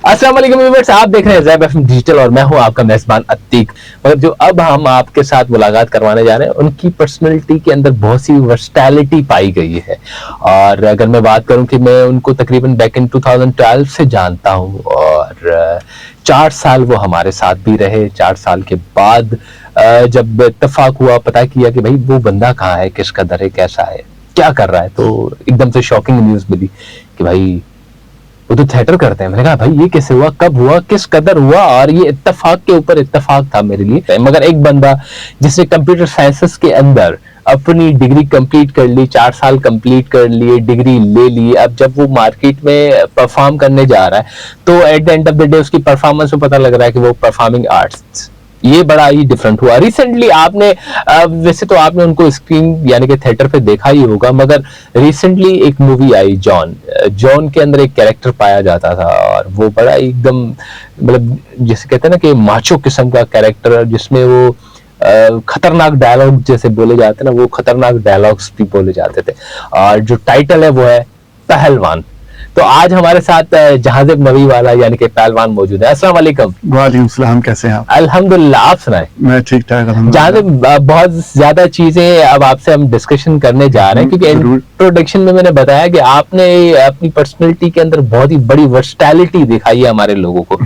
अस्सलाम वालेकुम व्यूअर्स, आप देख रहे हैं ज़ैब एफएम डिजिटल और मैं हूं आपका मेजबान अतीक। मगर जो अब हम आपके साथ मुलाकात करवाने जा रहे हैं उनकी पर्सनैलिटी के अंदर बहुत सी वर्सटैलिटी पाई गई है। और अगर मैं बात करूं कि मैं उनको तकरीबन बैक इन 2012 से जानता हूं और 4 साल वो हमारे साथ भी रहे। 4 साल के बाद जब इत्तेफाक हुआ, पता किया कि भाई वो बंदा कहाँ है, किस कदर है, कैसा है, क्या कर रहा है, तो एकदम से शॉकिंग न्यूज़ मिली कि भाई वो तो थिएटर करते हैं। मैंने कहा भाई ये कैसे हुआ, कब हुआ, किस कदर हुआ, और ये इत्तेफाक के ऊपर इत्तेफाक था मेरे लिए। मगर एक बंदा जिसने कंप्यूटर साइंसेस के अंदर अपनी डिग्री कंप्लीट कर ली, 4 साल कंप्लीट कर लिए, डिग्री ले ली, अब जब वो मार्केट में परफॉर्म करने जा रहा है तो at the end of the day उसकी परफॉर्मेंस में पता लग रहा है कि वो परफॉर्मिंग आर्ट्स, ये बड़ा ही डिफरेंट हुआ। रिसेंटली आपने वैसे तो आपने उनको स्क्रीन यानी कि थिएटर पे देखा ही होगा, मगर रिसेंटली एक मूवी आई जॉन। जॉन के अंदर एक कैरेक्टर पाया जाता था और वो बड़ा एकदम मतलब जैसे कहते हैं ना कि माचो किस्म का कैरेक्टर, जिसमें वो खतरनाक डायलॉग जैसे बोले जाते हैं ना, वो खतरनाक डायलॉग्स भी बोले जाते थे। और जो टाइटल है वो है पहलवान। तो आज हमारे साथ जहाजिब नवी वाला यानी कि पहलवान मौजूद है। अस्सलाम वालेकुम। वालेकुम सलाम, कैसे हैं आप? अल्हम्दुलिल्लाह, आप सुनाएं। मैं ठीक ठाक जहाजिब, अल्हम्दुलिल्लाह। बहुत ज्यादा चीजें अब आपसे हम डिस्कशन करने जा रहे हैं क्योंकि इंट्रोडक्शन में मैंने बताया कि आपने अपनी पर्सनैलिटी के अंदर बहुत ही बड़ी वर्सटैलिटी दिखाई है हमारे लोगों को।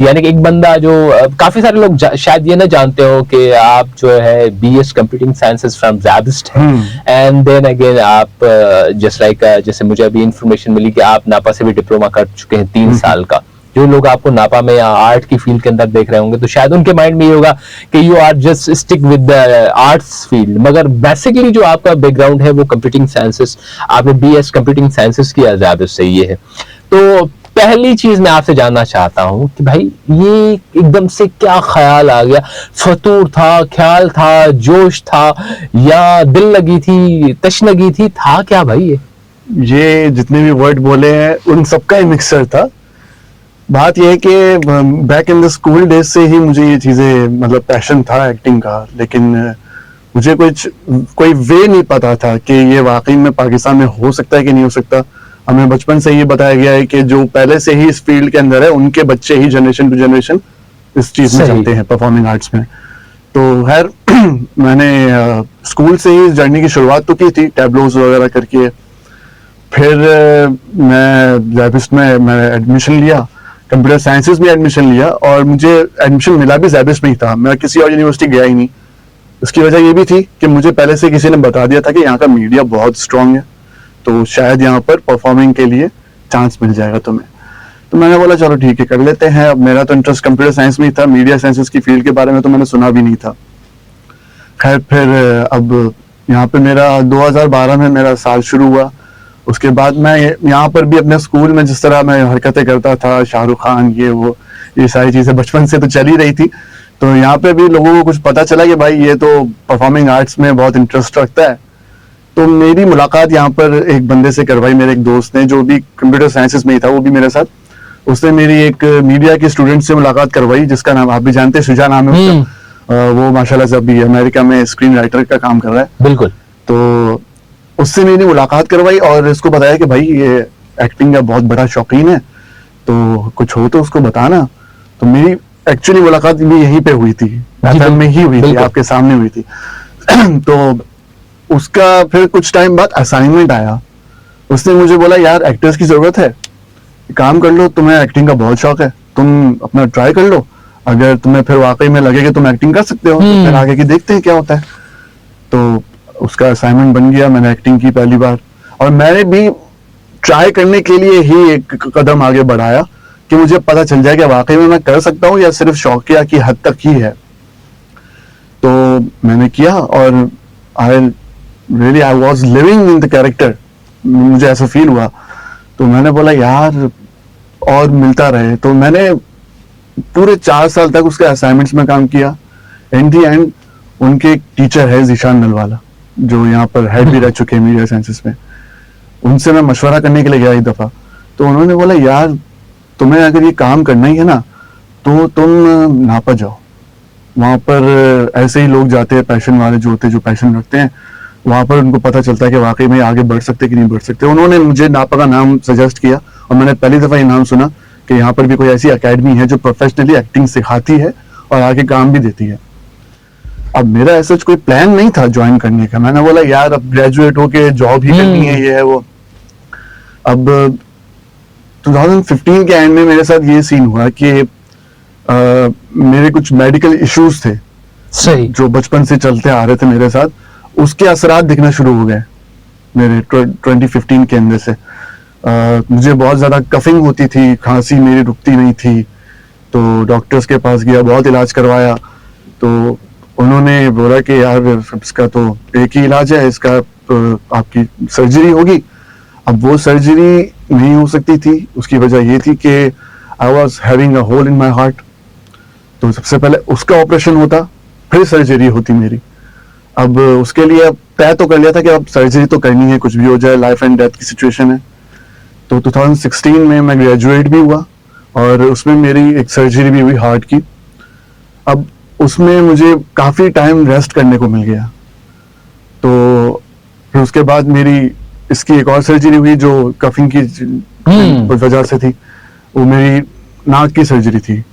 यानी कि एक बंदा जो काफी सारे लोग शायद ये ना जानते हो कि आप जो है BS computing sciences from SZABIST and then again आप जस्ट लाइक जैसे मुझे अभी इंफॉर्मेशन मिली कि आप नापा से भी डिप्लोमा कर चुके हैं 3 साल का। जो लोग आपको नापा में या आर्ट की फील्ड के अंदर देख रहे होंगे तो शायद उनके माइंड में ये होगा कि you are just stick with the arts field, मगर बेसिकली जो आपका बैकग्राउंड है वो कंप्यूटिंग साइंसेस, आपने बीएस कंप्यूटिंग साइंसेस किया ज़्यादा से ये है। तो पहली चीज मैं आपसे जानना चाहता हूं कि भाई ये एकदम से क्या ख्याल आ गया, फतूर था, ख्याल था, जोश था, या दिल लगी थी, तशनगी थी, था क्या भाई? ये जितने भी वर्ड बोले हैं उन सबका ही मिक्सचर था। बात यह है कि back in the school days से ही मुझे ये चीजें मतलब पैशन था एक्टिंग का, लेकिन मुझे कोई वे नहीं पता था कि ये वाकई में पाकिस्तान में हो सकता है कि नहीं हो सकता। हमें बचपन से ये बताया गया है कि जो पहले से ही इस फील्ड के अंदर है उनके बच्चे ही जनरेशन टू जनरेशन इस चीज में चलते हैं, परफॉर्मिंग आर्ट्स में। तो खैर मैंने स्कूल से ही इस जर्नी की शुरुआत तो की थी, टैबलोज वगैरह करके। फिर मैं ज़ैबिस्ट में मैंने एडमिशन लिया, कंप्यूटर साइंसेस में एडमिशन लिया, और मुझे एडमिशन मिला भी ज़ैबिस्ट में ही था, मैं किसी और यूनिवर्सिटी गया ही नहीं। उसकी वजह ये भी थी कि मुझे पहले से किसी ने बता दिया था कि यहाँ का मीडिया बहुत स्ट्रांग है, तो शायद यहाँ पर परफॉर्मिंग के लिए चांस मिल जाएगा तुम्हें। तो मैंने बोला चलो ठीक है, कर लेते हैं। अब मेरा तो इंटरेस्ट कंप्यूटर साइंस में ही था, मीडिया साइंसेस की फील्ड के बारे में तो मैंने सुना भी नहीं था। खैर फिर अब यहाँ पे मेरा 2012 में मेरा साल शुरू हुआ। उसके बाद मैं यहाँ पर भी अपने स्कूल में जिस तरह मैं हरकतें करता था, शाहरुख खान ये सारी चीज़ें बचपन से तो चल ही रही थी। तो यहाँ पे भी लोगों को कुछ पता चला कि भाई ये तो परफॉर्मिंग आर्ट्स में बहुत इंटरेस्ट रखता है। तो मेरी मुलाकात यहाँ पर एक बंदे से करवाई, मेरे एक दोस्त ने जो भी कंप्यूटर साइंसेस में ही था, वो भी मेरे साथ। उसने मेरी एक मीडिया के स्टूडेंट से मुलाकात करवाई जिसका नाम आप भी जानते हैं, शुजा नाम है उसका। वो माशाल्लाह से अभी अमेरिका में स्क्रीन राइटर का काम कर रहा है। बिल्कुल। तो उससे मेरी मुलाकात करवाई और इसको बताया कि भाई ये एक्टिंग का बहुत बड़ा शौकीन है, तो कुछ हो तो उसको बताना। तो मेरी एक्चुअली मुलाकात भी यहीं पे हुई थी, एफएम में ही हुई थी, आपके सामने हुई थी। तो उसका फिर कुछ टाइम बाद असाइनमेंट आया। उसने मुझे बोला यार एक्टर्स की जरूरत है, काम कर लो, तुम्हें एक्टिंग का बहुत शौक है, तुम अपना ट्राई कर लो, अगर तुम्हें फिर वाकई में लगे कि तुम एक्टिंग कर सकते हो तो फिर आगे की देखते हैं क्या होता है। तो उसका असाइनमेंट बन गया, मैंने एक्टिंग की पहली बार, और मैंने भी ट्राई करने के लिए ही एक कदम आगे बढ़ाया कि मुझे पता चल जाए कि वाकई में मैं कर सकता हूँ या सिर्फ शौकिया की हद तक ही है। तो मैंने किया और I was living in the character, मुझे ऐसा फील हुआ। तो मैंने बोला यार और मिलता रहे। तो मैंने पूरे 4 साल तक उसके असाइनमेंट्स में काम किया। इन दी एंड उनके एक टीचर है ज़ीशान नलवाला, जो यहाँ पर हेड भी रह चुके हैं मीडिया साइंसेस में। उनसे मैं मशवरा करने के लिए गया एक दफ़ा, तो उन्होंने बोला यार तुम्हें अगर ये काम करना ही है ना तो तुम नापा जाओ, वहाँ पर ऐसे ही लोग जाते हैं पैशन वाले जो होते हैं, जो पैशन रखते हैं, वहाँ पर उनको पता चलता है कि वाकई में आगे बढ़ सकते कि नहीं बढ़ सकते। उन्होंने मुझे नापा का नाम सजेस्ट किया और मैंने पहली दफ़ा ये नाम सुना कि यहाँ पर भी कोई ऐसी एकेडमी है जो प्रोफेशनली एक्टिंग सिखाती है और आगे काम भी देती है। अब मेरा ऐसा कोई प्लान नहीं था ज्वाइन करने का, मैंने बोला यार अब ग्रेजुएट होके जॉब ही करनी है, ये है वो। अब 2015 के एंड में मेरे साथ ये सीन हुआ कि मेरे कुछ मेडिकल इश्यूज थे सही। जो बचपन से चलते आ रहे थे मेरे साथ, उसके असरात दिखना शुरू हो गए मेरे 2015 के अंदर से। मुझे बहुत ज्यादा कफिंग होती थी, खांसी मेरी रुकती नहीं थी, तो डॉक्टर्स के पास गया, बहुत इलाज करवाया, तो उन्होंने बोला कि यार इसका तो एक ही इलाज है, इसका आपकी सर्जरी होगी। अब वो सर्जरी नहीं हो सकती थी, उसकी वजह ये थी कि I was having a hole in my heart, तो सबसे पहले उसका ऑपरेशन होता, फिर सर्जरी होती मेरी। अब उसके लिए तय तो कर लिया था कि अब सर्जरी तो करनी है, कुछ भी हो जाए, लाइफ एंड डेथ की सिचुएशन है। तो 2016 में मैं ग्रेजुएट भी हुआ और उसमें मेरी एक सर्जरी भी हुई हार्ट की। अब उसमें मुझे काफी टाइम रेस्ट करने को मिल गया, तो फिर उसके बाद मेरी इसकी एक और सर्जरी हुई जो कफिंग की वजह से थी, वो मेरी नाक की सर्जरी थी।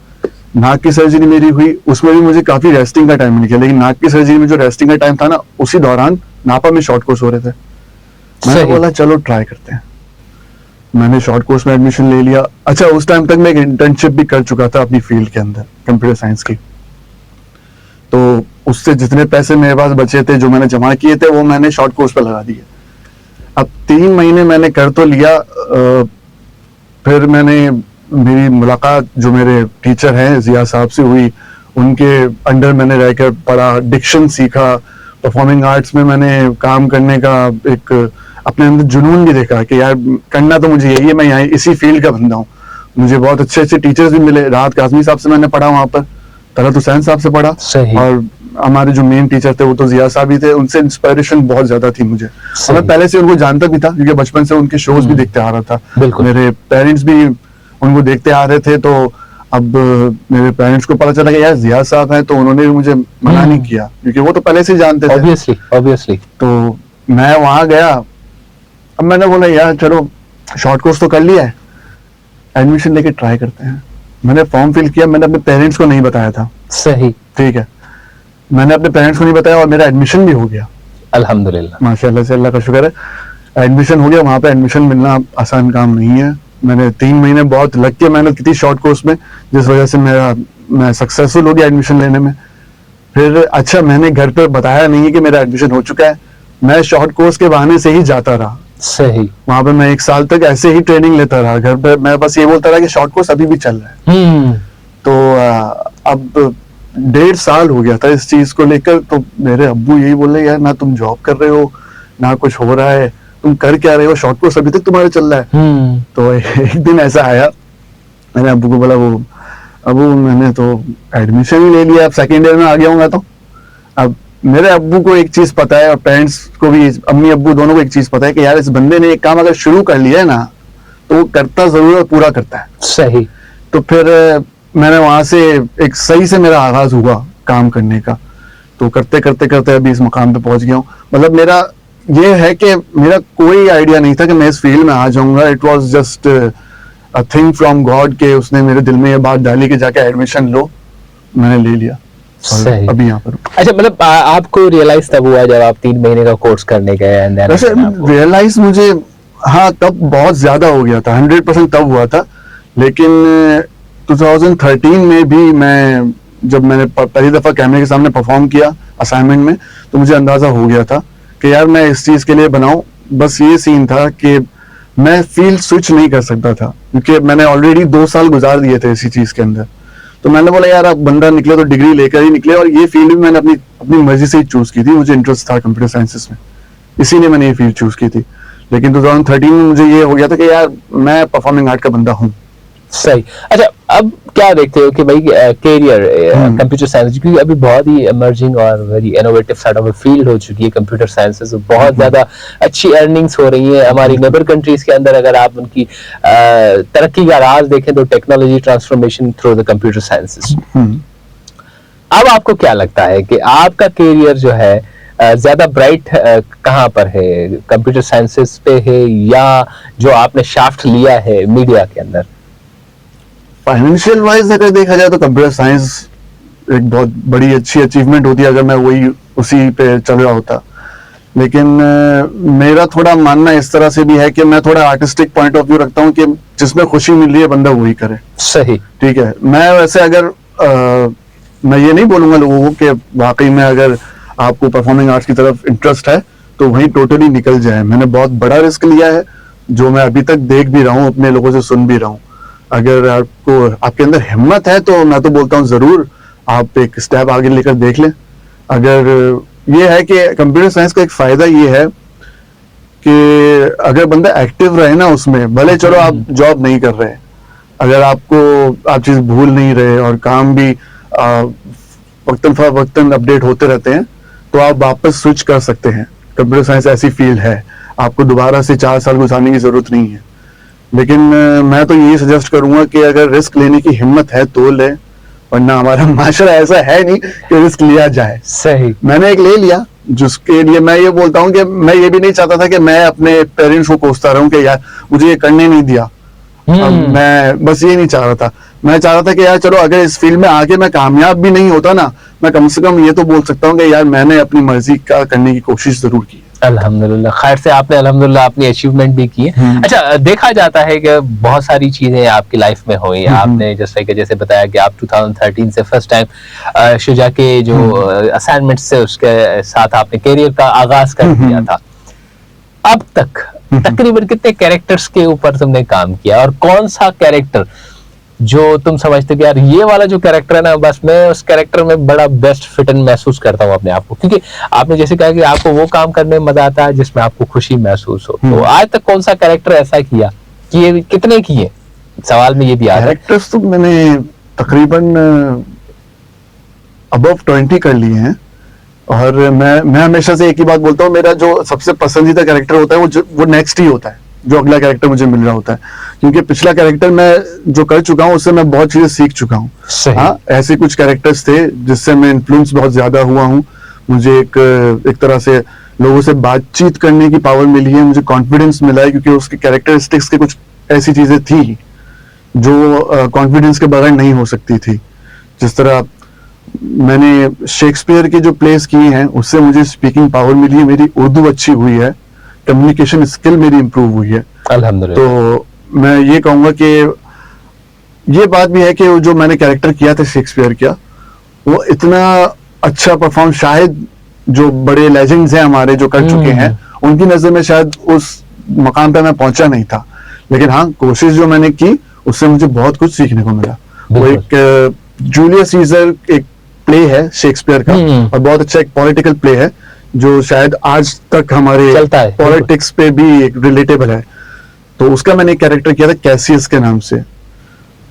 नाक की सर्जरी मेरी हुई, उसमें भी मुझे काफी रेस्टिंग का टाइम मिल गया, लेकिन नाक की सर्जरी में जो रेस्टिंग का टाइम था ना, उसी दौरान नापा में शॉर्ट कोर्स हो रहे थे। मैंने बोला चलो ट्राई करते हैं, मैंने शॉर्ट कोर्स में एडमिशन ले लिया। अच्छा, उस टाइम तक मैं एक इंटर्नशिप भी कर चुका था अपनी फील्ड के अंदर, कंप्यूटर साइंस की, तो उससे जितने पैसे मेरे पास बचे थे जो मैंने जमा किए थे वो मैंने शॉर्ट कोर्स पे लगा दिए। अब 3 महीने मैंने कर तो लिया, फिर मेरी मुलाकात जो मेरे टीचर हैं जिया साहब से हुई, उनके अंडर मैंने रहकर पढ़ा, डिक्शन सीखा, परफॉर्मिंग आर्ट्स में मैंने काम करने का एक अपने अंदर जुनून भी देखा कि यार करना तो मुझे यही है, मैं यहाँ इसी फील्ड का बंदा हूँ। मुझे बहुत अच्छे अच्छे टीचर्स भी मिले, राहत काज़मी साहब से मैंने पढ़ा, वहाँ पर तलत हुसैन साहब से पढ़ा, और हमारे जो मेन टीचर थे वो तो जिया साहब ही थे, उनसे इंस्पिरेशन बहुत ज्यादा थी मुझे। और मैं पहले से उनको जानता भी था क्योंकि बचपन से उनके शोज भी देखते आ रहा था, मेरे पेरेंट्स भी उनको देखते आ रहे थे। तो अब मेरे पेरेंट्स को पता चला कि यार जिया साहब हैं, तो उन्होंने भी मुझे मना नहीं किया क्योंकि वो तो पहले से जानते थे। ऑब्वियसली। तो मैं वहां गया, अब मैंने बोला यार चलो शॉर्ट कोर्स तो कर लिया है, एडमिशन लेके ट्राई करते हैं। मैंने फॉर्म फिल किया, मैंने अपने पेरेंट्स को नहीं बताया था। सही, ठीक है, मैंने अपने पेरेंट्स को नहीं बताया और मेरा एडमिशन भी हो गया, अल्हम्दुलिल्लाह, माशाल्लाह से, अल्लाह का शुक्र है। एडमिशन हो गया, वहां पे एडमिशन मिलना आसान काम नहीं है। मैंने 3 महीने बहुत लग के मेहनत की थी शॉर्ट कोर्स में, जिस वजह से मैं सक्सेसफुल हो गया एडमिशन लेने में। फिर अच्छा, मैंने घर पे बताया नहीं है कि मेरा एडमिशन हो चुका है, मैं शॉर्ट कोर्स के बहाने से ही जाता रहा। सही, वहां पे मैं 1 साल तक ऐसे ही ट्रेनिंग लेता रहा, घर पे मैं बस ये बोलता रहा कि शॉर्ट कोर्स अभी भी चल रहा है। तो अब 1.5 साल हो गया था इस चीज को लेकर। तो मेरे अब्बू यही बोले यार ना तुम जॉब कर रहे हो ना कुछ हो रहा है, तुम कर क्या रहे हो, शॉर्ट कोर्स अभी तक तुम्हारा चल रहा है। तो एक दिन ऐसा आया, मैंने अब्बू को बोला वो अब्बू मैंने तो एडमिशन ही ले लिया, अब सेकेंड ईयर में आ गया हूँ मैं तो। अब मेरे अब्बू को एक चीज पता है और पेरेंट्स को भी, अम्मी अब्बू दोनों को एक चीज पता है कि यार इस बंदे ने एक काम अगर शुरू कर लिया है ना तो वो करता जरूर और पूरा करता है। सही। तो फिर मैंने वहां से एक सही से मेरा आगाज हुआ काम करने का, तो करते करते करते अभी इस मुकाम पे पहुंच गया हूँ। मतलब मेरा ये है कि मेरा कोई आइडिया नहीं था कि मैं इस फील्ड में आ जाऊंगा, it was just a thing from God के उसने मेरे दिल में ये बात डाली कि जाके एडमिशन लो, मैंने ले लिया। सही। अभी यहाँ पर अच्छा, मतलब आपको रियलाइज तब हुआ जब आप 3 महीने का कोर्स करने गए? वैसे रियलाइज मुझे हाँ तब बहुत ज्यादा हो गया था, 100% तब हुआ था। लेकिन 2013 में भी जब मैंने पहली दफा कैमरे के सामने परफॉर्म किया असाइनमेंट में, तो मुझे अंदाजा हो गया था कि यार मैं इस चीज के लिए बनाऊं। बस ये सीन था कि मैं फील्ड स्विच नहीं कर सकता था क्योंकि मैंने ऑलरेडी 2 साल गुजार दिए थे इसी चीज के अंदर। तो मैंने बोला यार अब बंदा निकले तो डिग्री लेकर ही निकले, और ये फील्ड भी मैंने अपनी मर्जी से ही चूज की थी, मुझे इंटरेस्ट था कंप्यूटर साइंसेस में, इसीलिए मैंने ये फील्ड चूज की थी। लेकिन 2013 में मुझे ये हो गया था कि यार मैं परफॉर्मिंग आर्ट का बंदा हूँ। सही। अच्छा, अब क्या देखते हो कि भाई कैरियर कंप्यूटर साइंस, क्योंकि अभी बहुत ही इमर्जिंग और very innovative side of field हो चुकी है कंप्यूटर साइंसेस, बहुत ज्यादा अच्छी अर्निंग्स हो रही है हमारी नेबर कंट्रीज के अंदर। अगर आप उनकी तरक्की का राज देखें तो technology transformation through the computer sciences. अब आपको क्या लगता है कि आपका कैरियर जो है ज्यादा ब्राइट कहाँ पर है, कंप्यूटर साइंसेस पे है या जो आपने शाफ्ट लिया है मीडिया के अंदर? फाइनेंशियल वाइज अगर देखा जाए तो कंप्यूटर साइंस एक बहुत बड़ी अच्छी अचीवमेंट होती है अगर मैं वही उसी पे चल रहा होता। लेकिन मेरा थोड़ा मानना इस तरह से भी है कि मैं थोड़ा आर्टिस्टिक पॉइंट ऑफ व्यू रखता हूँ कि जिसमें खुशी मिल रही है बंदा वही करे। सही। ठीक है, मैं वैसे अगर मैं ये नहीं बोलूंगा लोगों को कि वाकई में अगर आपको परफॉर्मिंग आर्ट्स की तरफ इंटरेस्ट है तो वहीं टोटली निकल जाए। मैंने बहुत बड़ा रिस्क लिया है जो मैं अभी तक देख भी रहा हूँ, अपने लोगों से सुन भी रहा हूँ। अगर आपको आपके अंदर हिम्मत है तो मैं तो बोलता हूँ जरूर आप एक स्टेप आगे लेकर देख लें। अगर ये है कि कंप्यूटर साइंस का एक फायदा ये है कि अगर बंदा एक्टिव रहे ना उसमें, भले चलो आप जॉब नहीं कर रहे, अगर आपको आप चीज भूल नहीं रहे और काम भी वक्तन फवक्तन अपडेट होते रहते हैं तो आप वापस स्विच कर सकते हैं। कंप्यूटर साइंस ऐसी फील्ड है, आपको दोबारा से 4 साल गुजारने की जरूरत नहीं है। लेकिन मैं तो यही सजेस्ट करूंगा कि अगर रिस्क लेने की हिम्मत है तो ले, वरना हमारा माशरा ऐसा है नहीं कि रिस्क लिया जाए। सही। मैंने एक ले लिया जिसके लिए मैं ये बोलता हूँ कि मैं ये भी नहीं चाहता था कि मैं अपने पेरेंट्स को कोसता रहूं कि यार मुझे ये करने नहीं दिया। अब मैं बस ये नहीं चाह रहा था, मैं चाह रहा था कि यार चलो अगर इस फील्ड में आगे मैं कामयाब भी नहीं होता ना, मैं कम से कम ये तो बोल सकता हूँ कि यार मैंने अपनी मर्जी का करने की कोशिश जरूर की। अल्हम्दुलिल्लाह, खैर से आपने अल्हम्दुलिल्लाह अपनी अचीवमेंट भी की है। अच्छा, देखा जाता है कि बहुत सारी चीजें आपकी लाइफ में हुई। आपने जैसे बताया कि आप 2013 से फर्स्ट टाइम शुजा के जो असाइनमेंट्स से उसके साथ आपने करियर का आगाज कर दिया था। अब तक तकरीबन कितने कैरेक्टर्स के ऊपर तुमने काम किया और कौन सा कैरेक्टर जो तुम समझते कि यार ये वाला जो कैरेक्टर है ना, बस मैं उस कैरेक्टर में बड़ा बेस्ट फिट इन महसूस करता हूँ अपने आप को? क्योंकि आपने जैसे कहा कि आपको वो काम करने में मजा आता है जिसमें आपको खुशी महसूस हो। तो आज तक कौन सा कैरेक्टर ऐसा किया कि ये कितने किए? सवाल में ये भी आ रहा है। कैरेक्टर्स तो मैंने तकरीबन अबव 20 कर लिए हैं और मैं हमेशा से एक ही बात बोलता हूँ, मेरा जो सबसे पसंदीदा कैरेक्टर होता है वो नेक्स्ट ही होता है, जो अगला कैरेक्टर मुझे मिल रहा होता है। क्योंकि पिछला कैरेक्टर मैं जो कर चुका हूँ उससे मैं बहुत चीजें सीख चुका हूँ। हाँ, ऐसे कुछ कैरेक्टर्स थे जिससे मैं इन्फ्लुएंस बहुत ज्यादा हुआ हूँ। मुझे एक तरह से लोगों से बातचीत करने की पावर मिली है, मुझे कॉन्फिडेंस मिला है क्योंकि उसके कैरेक्टरिस्टिक्स के कुछ ऐसी चीजें थी जो कॉन्फिडेंस के बगैर नहीं हो सकती थी। जिस तरह मैंने शेक्सपियर के जो प्लेस किए हैं उससे मुझे स्पीकिंग पावर मिली है, मेरी उर्दू अच्छी हुई है, कम्युनिकेशन स्किल मेरी इंप्रूव हुई है। अल्हम्दुलिल्लाह। तो मैं ये कहूंगा कि ये बात भी है कि जो मैंने कैरेक्टर किया था शेक्सपियर का, वो इतना अच्छा परफॉर्म शायद जो बड़े लेजेंड्स हैं हमारे जो कर चुके हैं उनकी नजर में शायद उस मकाम पे मैं पहुंचा नहीं था। लेकिन हाँ, कोशिश जो मैंने की उससे मुझे बहुत कुछ सीखने को मिला। वो एक जूलियस सीजर एक प्ले है शेक्सपियर का और बहुत अच्छा एक पॉलिटिकल प्ले है जो शायद आज तक हमारे पॉलिटिक्स पे भी एक रिलेटेबल है। तो उसका मैंने एक कैरेक्टर किया था कैसियस के नाम से।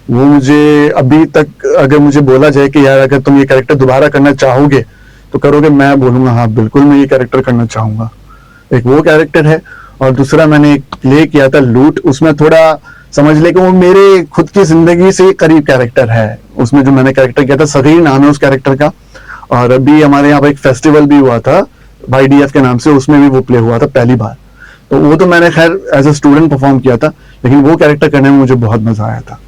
वो मुझे अभी तक अगर मुझे बोला जाए कि यार अगर तुम ये कैरेक्टर दोबारा करना चाहोगे तो करोगे, मैं बोलूंगा हाँ बिल्कुल मैं ये कैरेक्टर करना चाहूंगा। एक वो कैरेक्टर है। और दूसरा मैंने एक प्ले किया था लूट, उसमें थोड़ा समझ ले कि वो मेरे खुद की जिंदगी से करीब कैरेक्टर है। उसमें जो मैंने कैरेक्टर किया था, सगीर नाम है उस कैरेक्टर का। और अभी हमारे यहाँ पर एक फेस्टिवल भी हुआ था YDF के नाम से, उसमें भी वो प्ले हुआ था पहली बार। तो वो तो मैंने खैर एज ए स्टूडेंट परफॉर्म किया था, लेकिन वो कैरेक्टर करने में मुझे बहुत मजा आया था।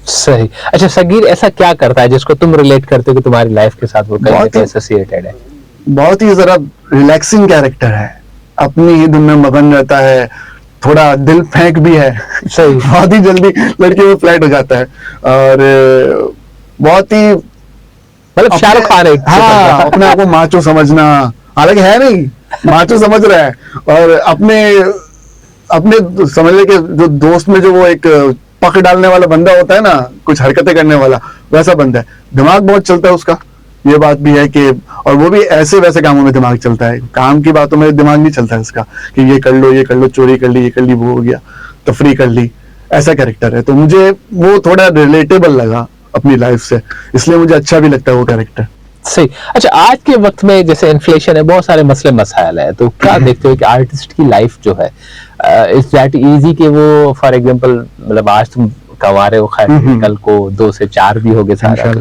सही। अच्छा, सगीर ऐसा क्या करता है जिसको तुम रिलेट करते हो कि तुम्हारी लाइफ के साथ वो कहीं एसोसिएटेड है? बहुत ही जरा रिलैक्सिंग कैरेक्टर है, अपनी ही धुन में मगन रहता है, थोड़ा दिल फेंक भी है। सही। बहुत ही जल्दी लड़के में फ्लैट हो जाता है और बहुत ही मतलब शाहरुख खान है। हाँ, अपने आप को माचो समझना, हालांकि है नहीं, माचो समझ रहा है। और अपने समझ ले कि जो दोस्त में जो वो एक पक डालने वाला बंदा होता है ना, कुछ हरकतें करने वाला, वैसा बंदा है। दिमाग बहुत चलता है उसका, ये बात भी है कि, और वो भी ऐसे वैसे कामों में दिमाग चलता है, काम की बातों में दिमाग नहीं चलता है इसका कि ये कर लो, चोरी कर ली, ये कर ली, वो हो गया, तफरी कर ली, ऐसा कैरेक्टर है। तो मुझे वो थोड़ा रिलेटेबल लगा अपनी लाइफ से, इसलिए मुझे अच्छा भी लगता है वो कैरेक्टर। सही। अच्छा, आज के वक्त में जैसे इन्फ्लेशन है, बहुत सारे मसले मसाइल है, तो क्या देखते हो कि आर्टिस्ट की लाइफ जो है इज दैट इजी कि वो फॉर एग्जांपल मतलब आज तुम कमा रहे हो, खैर कल को 2 से 4 भी हो गए सारा,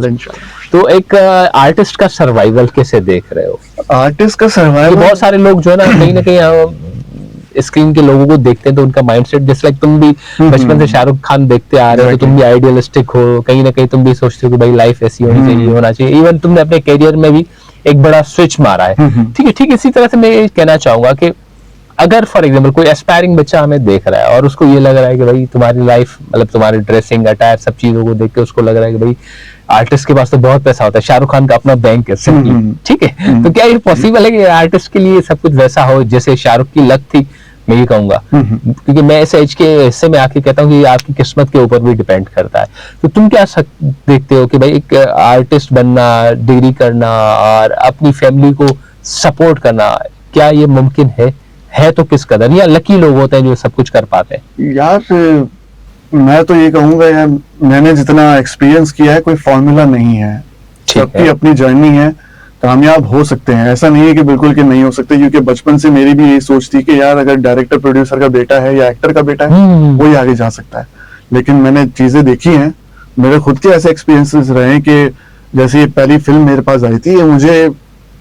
तो एक आर्टिस्ट का सर्वाइवल कैसे देख रहे हो? आर्टिस्ट का सर्वाइवल, बहुत सारे लोग जो है ना कहीं स्क्रीन के लोगों को देखते हैं तो उनका माइंडसेट जैसे लाइक तुम भी बचपन से शाहरुख खान देखते आ रहे हो, तो तुम भी आइडियलिस्टिक हो, कहीं ना कहीं तुम भी सोचते हो कि भाई लाइफ ऐसी होनी चाहिए, होना चाहिए। इवन तुमने अपने करियर में भी एक बड़ा स्विच मारा है। ठीक है, ठीक इसी तरह से मैं ये कहना चाहूंगा कि अगर फॉर एग्जाम्पल कोई एस्पायरिंग बच्चा हमें देख रहा है और उसको ये लग रहा है कि भाई तुम्हारी लाइफ मतलब तुम्हारी ड्रेसिंग अटायर सब चीजों को देख के उसको लग रहा है कि भाई आर्टिस्ट के पास तो बहुत पैसा होता है, शाहरुख खान का अपना बैंक है सिंपली, ठीक है, तो क्या ये पॉसिबल है कि आर्टिस्ट के लिए सब कुछ वैसा हो जैसे शाहरुख की लक थी? मैं ये कहूंगा, क्योंकि मैं इस एज के हिस्से में आके कहता हूँ कि आपकी किस्मत के ऊपर भी डिपेंड करता है। तो तुम क्या देखते हो कि भाई एक आर्टिस्ट बनना, डिग्री करना और अपनी फैमिली को सपोर्ट करना, क्या ये मुमकिन है तो किस कदर, या लकी लोग होते हैं जो सब कुछ कर पाते हैं? यार मैं तो ये कहूंगा यार, मैंने जितना एक्सपीरियंस किया है कोई फॉर्मूला नहीं है, सबकी अपनी जर्नी है, कामयाब हो सकते हैं, ऐसा नहीं है कि बिल्कुल कि नहीं हो सकते, क्योंकि बचपन से मेरी भी यही सोच थी कि यार अगर डायरेक्टर प्रोड्यूसर का बेटा है या एक्टर का बेटा है वो ही आगे जा सकता है। लेकिन मैंने चीजें देखी हैं, मेरे खुद के ऐसे एक्सपीरियंसेस रहे हैं कि जैसे ये पहली फिल्म मेरे पास आई थी,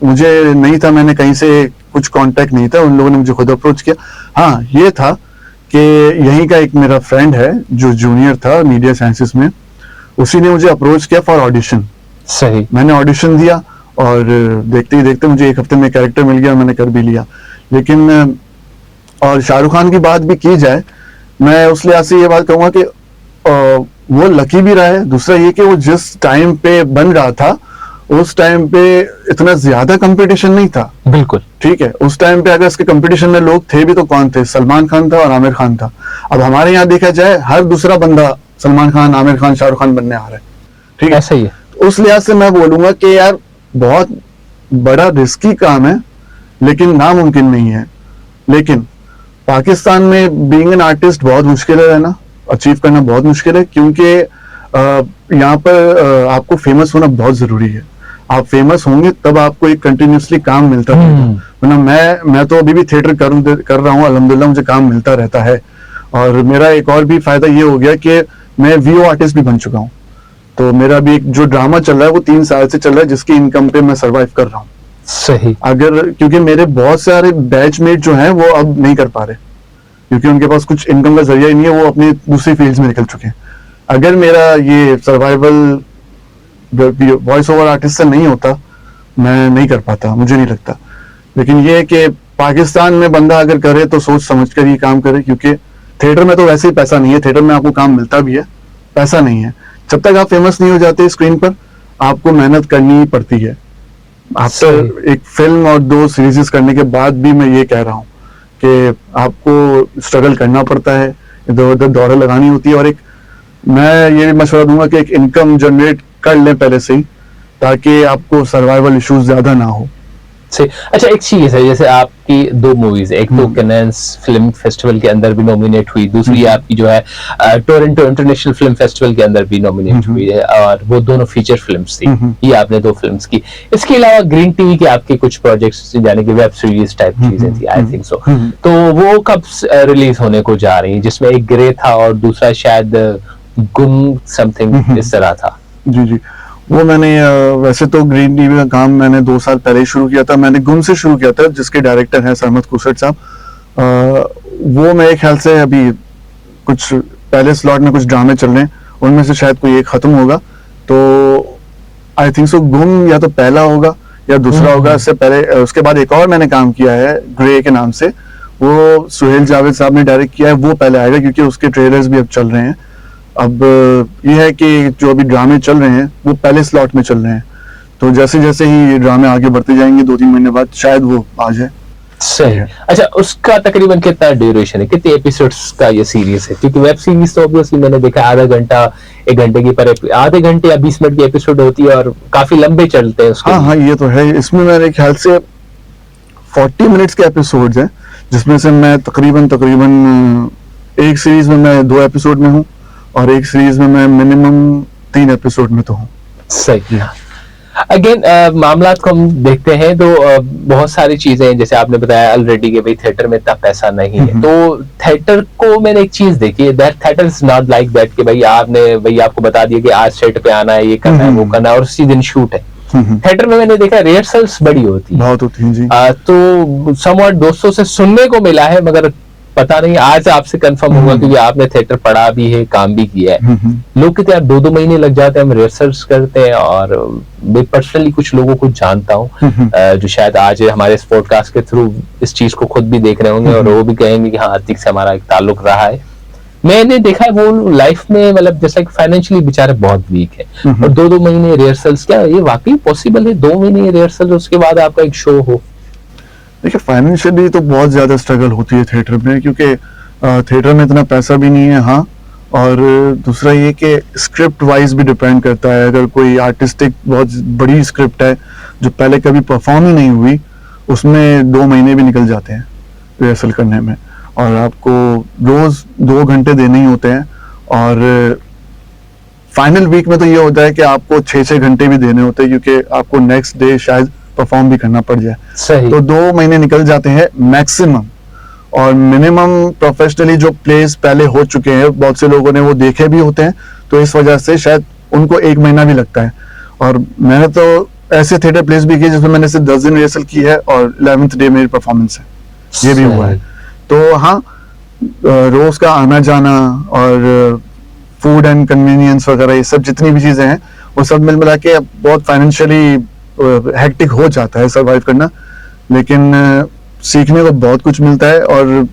मुझे नहीं था, मैंने कहीं से कुछ कांटेक्ट नहीं था, उन लोगों ने मुझे खुद अप्रोच किया। हाँ ये था कि यहीं का एक मेरा फ्रेंड है जो जूनियर था मीडिया साइंसेस में, उसी ने मुझे अप्रोच किया फॉर ऑडिशन। सही, मैंने ऑडिशन दिया और देखते ही देखते मुझे 1 हफ्ते में कैरेक्टर मिल गया, मैंने कर भी लिया। लेकिन और शाहरुख खान की बात भी की जाए, मैं उस लिहाज से ये बात कहूंगा कि वो लकी भी रहा है। दूसरा ये कि वो जिस टाइम पे बन रहा था उस टाइम पे इतना ज्यादा कंपटीशन नहीं था। बिल्कुल ठीक है, उस टाइम पे अगर इसके कंपटीशन में लोग थे भी तो कौन थे? सलमान खान था और आमिर खान था। अब हमारे यहाँ देखा जाए हर दूसरा बंदा सलमान खान, आमिर खान, शाहरुख खान बनने आ रहा है। ठीक है, ऐसा ही है। उस लिहाज से मैं बोलूंगा कि यार बहुत बड़ा रिस्की काम है लेकिन नामुमकिन नहीं है। लेकिन पाकिस्तान में बीइंग एन आर्टिस्ट बहुत मुश्किल है रहना, अचीव करना बहुत मुश्किल है, क्योंकि यहाँ पर आपको फेमस होना बहुत जरूरी है। आप फेमस होंगे तब आपको एक कंटिन्यूसली काम मिलता रहेगा। वरना मैं तो अभी भी थिएटर कर रहा हूँ, अल्हम्दुलिल्लाह मुझे काम मिलता रहता है। और मेरा एक और भी फायदा ये हो गया कि मैं वीओ आर्टिस्ट भी बन चुका हूँ। तो मेरा भी एक जो ड्रामा चल रहा है वो 3 साल से चल रहा है, जिसकी इनकम पे मैं सर्वाइव कर रहा हूँ। सही, अगर क्योंकि मेरे बहुत सारे बैचमेट जो हैं वो अब नहीं कर पा रहे, क्योंकि उनके पास कुछ इनकम का जरिया ही नहीं है, वो अपनी दूसरी फील्ड्स में निकल चुके हैं। अगर मेरा ये सर्वाइवल वॉइस ओवर आर्टिस्ट से नहीं होता, मैं नहीं कर पाता, मुझे नहीं लगता। लेकिन ये है कि पाकिस्तान में बंदा अगर करे तो सोच समझ कर ही काम करे, क्योंकि थिएटर में तो वैसे ही पैसा नहीं है, थिएटर में आपको काम मिलता भी है, पैसा नहीं है। जब तक आप फेमस नहीं हो जाते स्क्रीन पर, आपको मेहनत करनी ही पड़ती है। आफ्टर एक फिल्म और 2 सीरीज करने के बाद भी मैं ये कह रहा हूँ कि आपको स्ट्रगल करना पड़ता है, इधर उधर दौड़े लगानी होती है। और एक मैं ये मशवरा दूंगा कि एक इनकम जनरेट कर लें पहले से ही, ताकि आपको सर्वाइवल इश्यूज ज्यादा ना हो। सही। अच्छा, एक चीज है, जैसे आपकी 2 मूवीज है, एक तो कैनेन्स फिल्म फेस्टिवल के अंदर भी नॉमिनेट हुई, दूसरी आपकी जो है टोरंटो इंटरनेशनल फिल्म फेस्टिवल के अंदर भी नॉमिनेट हुई है, और वो दोनों फीचर फिल्म्स थी। ये आपने 2 फिल्म्स की। इसके अलावा ग्रीन टीवी के आपके कुछ प्रोजेक्ट्स यानी कि वेब सीरीज टाइप चीजें थी, आई थिंक सो, तो वो कब रिलीज होने को जा रही है? जिसमें एक ग्रे था और दूसरा शायद गुम समथिंग इस तरह था। जी जी, वो मैंने वैसे तो ग्रीन टीवी का काम मैंने 2 साल पहले ही शुरू किया था। मैंने गुम से शुरू किया था, जिसके डायरेक्टर हैं सरमद कुसट साहब। वो मेरे ख्याल से अभी कुछ पहले स्लॉट में कुछ ड्रामे चल रहे हैं, उनमें से शायद कोई एक खत्म होगा, तो आई थिंक सो गुम या तो पहला होगा या दूसरा होगा। इससे पहले उसके बाद एक और मैंने काम किया है ग्रे के नाम से, वो सुहेल जावेद साहब ने डायरेक्ट किया है, वो पहले आएगा क्योंकि उसके ट्रेलर्स भी अब चल रहे हैं। अब ये है कि जो अभी ड्रामे चल रहे हैं वो पहले स्लॉट में चल रहे हैं, तो जैसे जैसे ही ये ड्रामे आगे बढ़ते जाएंगे 2-3 महीने बाद शायद वो आ जाए। सही। अच्छा, उसका तकरीबन कितना ड्यूरेशन है, कितने एपिसोड्स का ये सीरीज है? क्योंकि वेब सीरीज तो ऑब्वियसली मैंने देखा आधा घंटा 1 घंटे की पर आधे घंटे या 20 मिनट की एपिसोड होती है और काफी लंबे चलते हैं उसके। हाँ, ये तो है। इसमें मेरे ख्याल से 40 मिनट्स के एपिसोड्स हैं, जिसमें से मैं तकरीबन एक सीरीज में मैं 2 एपिसोड में हूँ और एक सीरीज में मैं मिनिमम 3 एपिसोड में तो हूँ। सही। अगेन मामलात को हम देखते हैं तो बहुत सारी चीजें, जैसे आपने बताया ऑलरेडी कि भाई थिएटर में इतना पैसा नहीं है, तो थिएटर को मैंने एक चीज देखी है, that theatre is not like that कि भाई आपको बता दिया कि आज सेट पे आना है, ये करना है, वो करना है और उसी दिन शूट है। थिएटर में मैंने देखा रिहर्सल्स बड़ी होती है, बहुत होती है जी। तो समवॉट दोस्तों से सुनने को मिला है, मगर पता नहीं आज आपसे कंफर्म होगा क्योंकि आपने थिएटर पढ़ा भी है, काम भी किया है। लोग कहते हैं 2-2 महीने लग जाते हैं, हम रिहर्सल्स करते हैं। और मैं पर्सनली कुछ लोगों को जानता हूँ जो शायद आज हमारे इस पॉडकास्ट के थ्रू इस चीज को खुद भी देख रहे होंगे और वो भी कहेंगे कि हाँ, अतीक से हमारा एक ताल्लुक रहा है। मैंने देखा है वो लाइफ में मतलब जैसा कि फाइनेंशियली बेचारे बहुत वीक है और 2-2 महीने रिहर्सल्स, क्या ये वाकई पॉसिबल है 2 महीने रिहर्सल उसके बाद आपका एक शो हो? देखिए फाइनेंशियली तो बहुत ज्यादा स्ट्रगल होती है थिएटर में, क्योंकि थिएटर में इतना पैसा भी नहीं है। हाँ, और दूसरा ये कि स्क्रिप्ट वाइज भी डिपेंड करता है। अगर कोई आर्टिस्टिक बहुत बड़ी स्क्रिप्ट है जो पहले कभी परफॉर्म ही नहीं हुई, उसमें 2 महीने भी निकल जाते हैं रिहर्सल करने में, और आपको रोज 2 घंटे देने ही होते हैं। और फाइनल वीक में तो ये होता है कि आपको 6-6 घंटे भी देने होते हैं, क्योंकि आपको नेक्स्ट डे शायद परफॉर्म भी करना पड़ जाए। सही। तो 2 महीने निकल जाते हैं मैक्सिमम। और मिनिमम प्रोफेशनली जो प्लेस पहले हो चुके हैं, बहुत से लोगों ने वो देखे भी होते हैं, तो इस वजह से शायद उनको 1 महीना भी लगता है। और मैंने तो ऐसे थिएटर प्लेस भी किए जिसमें मैंने सिर्फ 10 दिन रिहर्सल की है और 11th डे मेरी परफॉर्मेंस है, ये भी हुआ है। तो हाँ, रोज का आना जाना और फूड एंड कन्वीनियंस वगैरह, ये सब जितनी भी चीजें हैं वो सब मिल मिला के बहुत फाइनेंशियली हेक्टिक हो जाता है सर्वाइव करना। लेकिन सीखने को बहुत कुछ मिलता है। और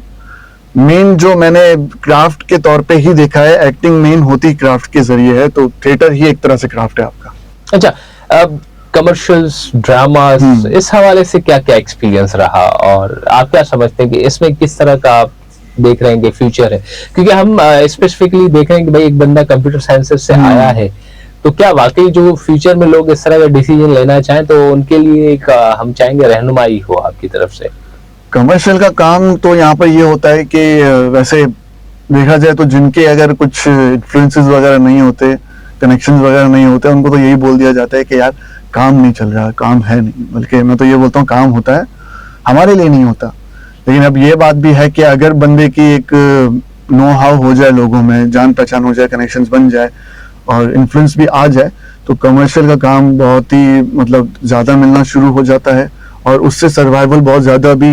मेन जो मैंने क्राफ्ट के तौर पे ही देखा है, एक्टिंग मेन होती क्राफ्ट के जरिए है, तो थिएटर ही एक तरह से क्राफ्ट है आपका। अच्छा, अब कमर्शियल्स, ड्रामास, इस हवाले से क्या क्या एक्सपीरियंस रहा और आप क्या समझते हैं कि इसमें किस तरह का आप देख रहे हैं कि फ्यूचर है? क्योंकि हम स्पेसिफिकली देख रहे हैं कि भाई एक बंदा कंप्यूटर साइंसेस से आया है, तो क्या वाकई जो फ्यूचर में लोग इस तरह का डिसीजन लेना चाहें तो उनके लिए एक हम चाहेंगे रहनुमाई हो आपकी तरफ से? कमर्शियल का काम तो यहाँ पर ये होता है कि वैसे देखा जाए तो जिनके अगर कुछ इन्फ्लुएंसेस वगैरह नहीं होते, कनेक्शंस वगैरह नहीं होते, उनको तो यही बोल दिया जाता है कि यार काम नहीं चल रहा, काम है नहीं। बल्कि मैं तो ये बोलता हूँ काम होता है, हमारे लिए नहीं होता। लेकिन अब ये बात भी है कि अगर बंदे की एक नो हाउ हो जाए, लोगों में जान पहचान हो जाए, कनेक्शंस बन जाए और इन्फ्लुएंस भी आ जाए, तो कमर्शियल का काम बहुत ही मतलब ज्यादा मिलना शुरू हो जाता है और उससे सर्वाइवल बहुत ज्यादा भी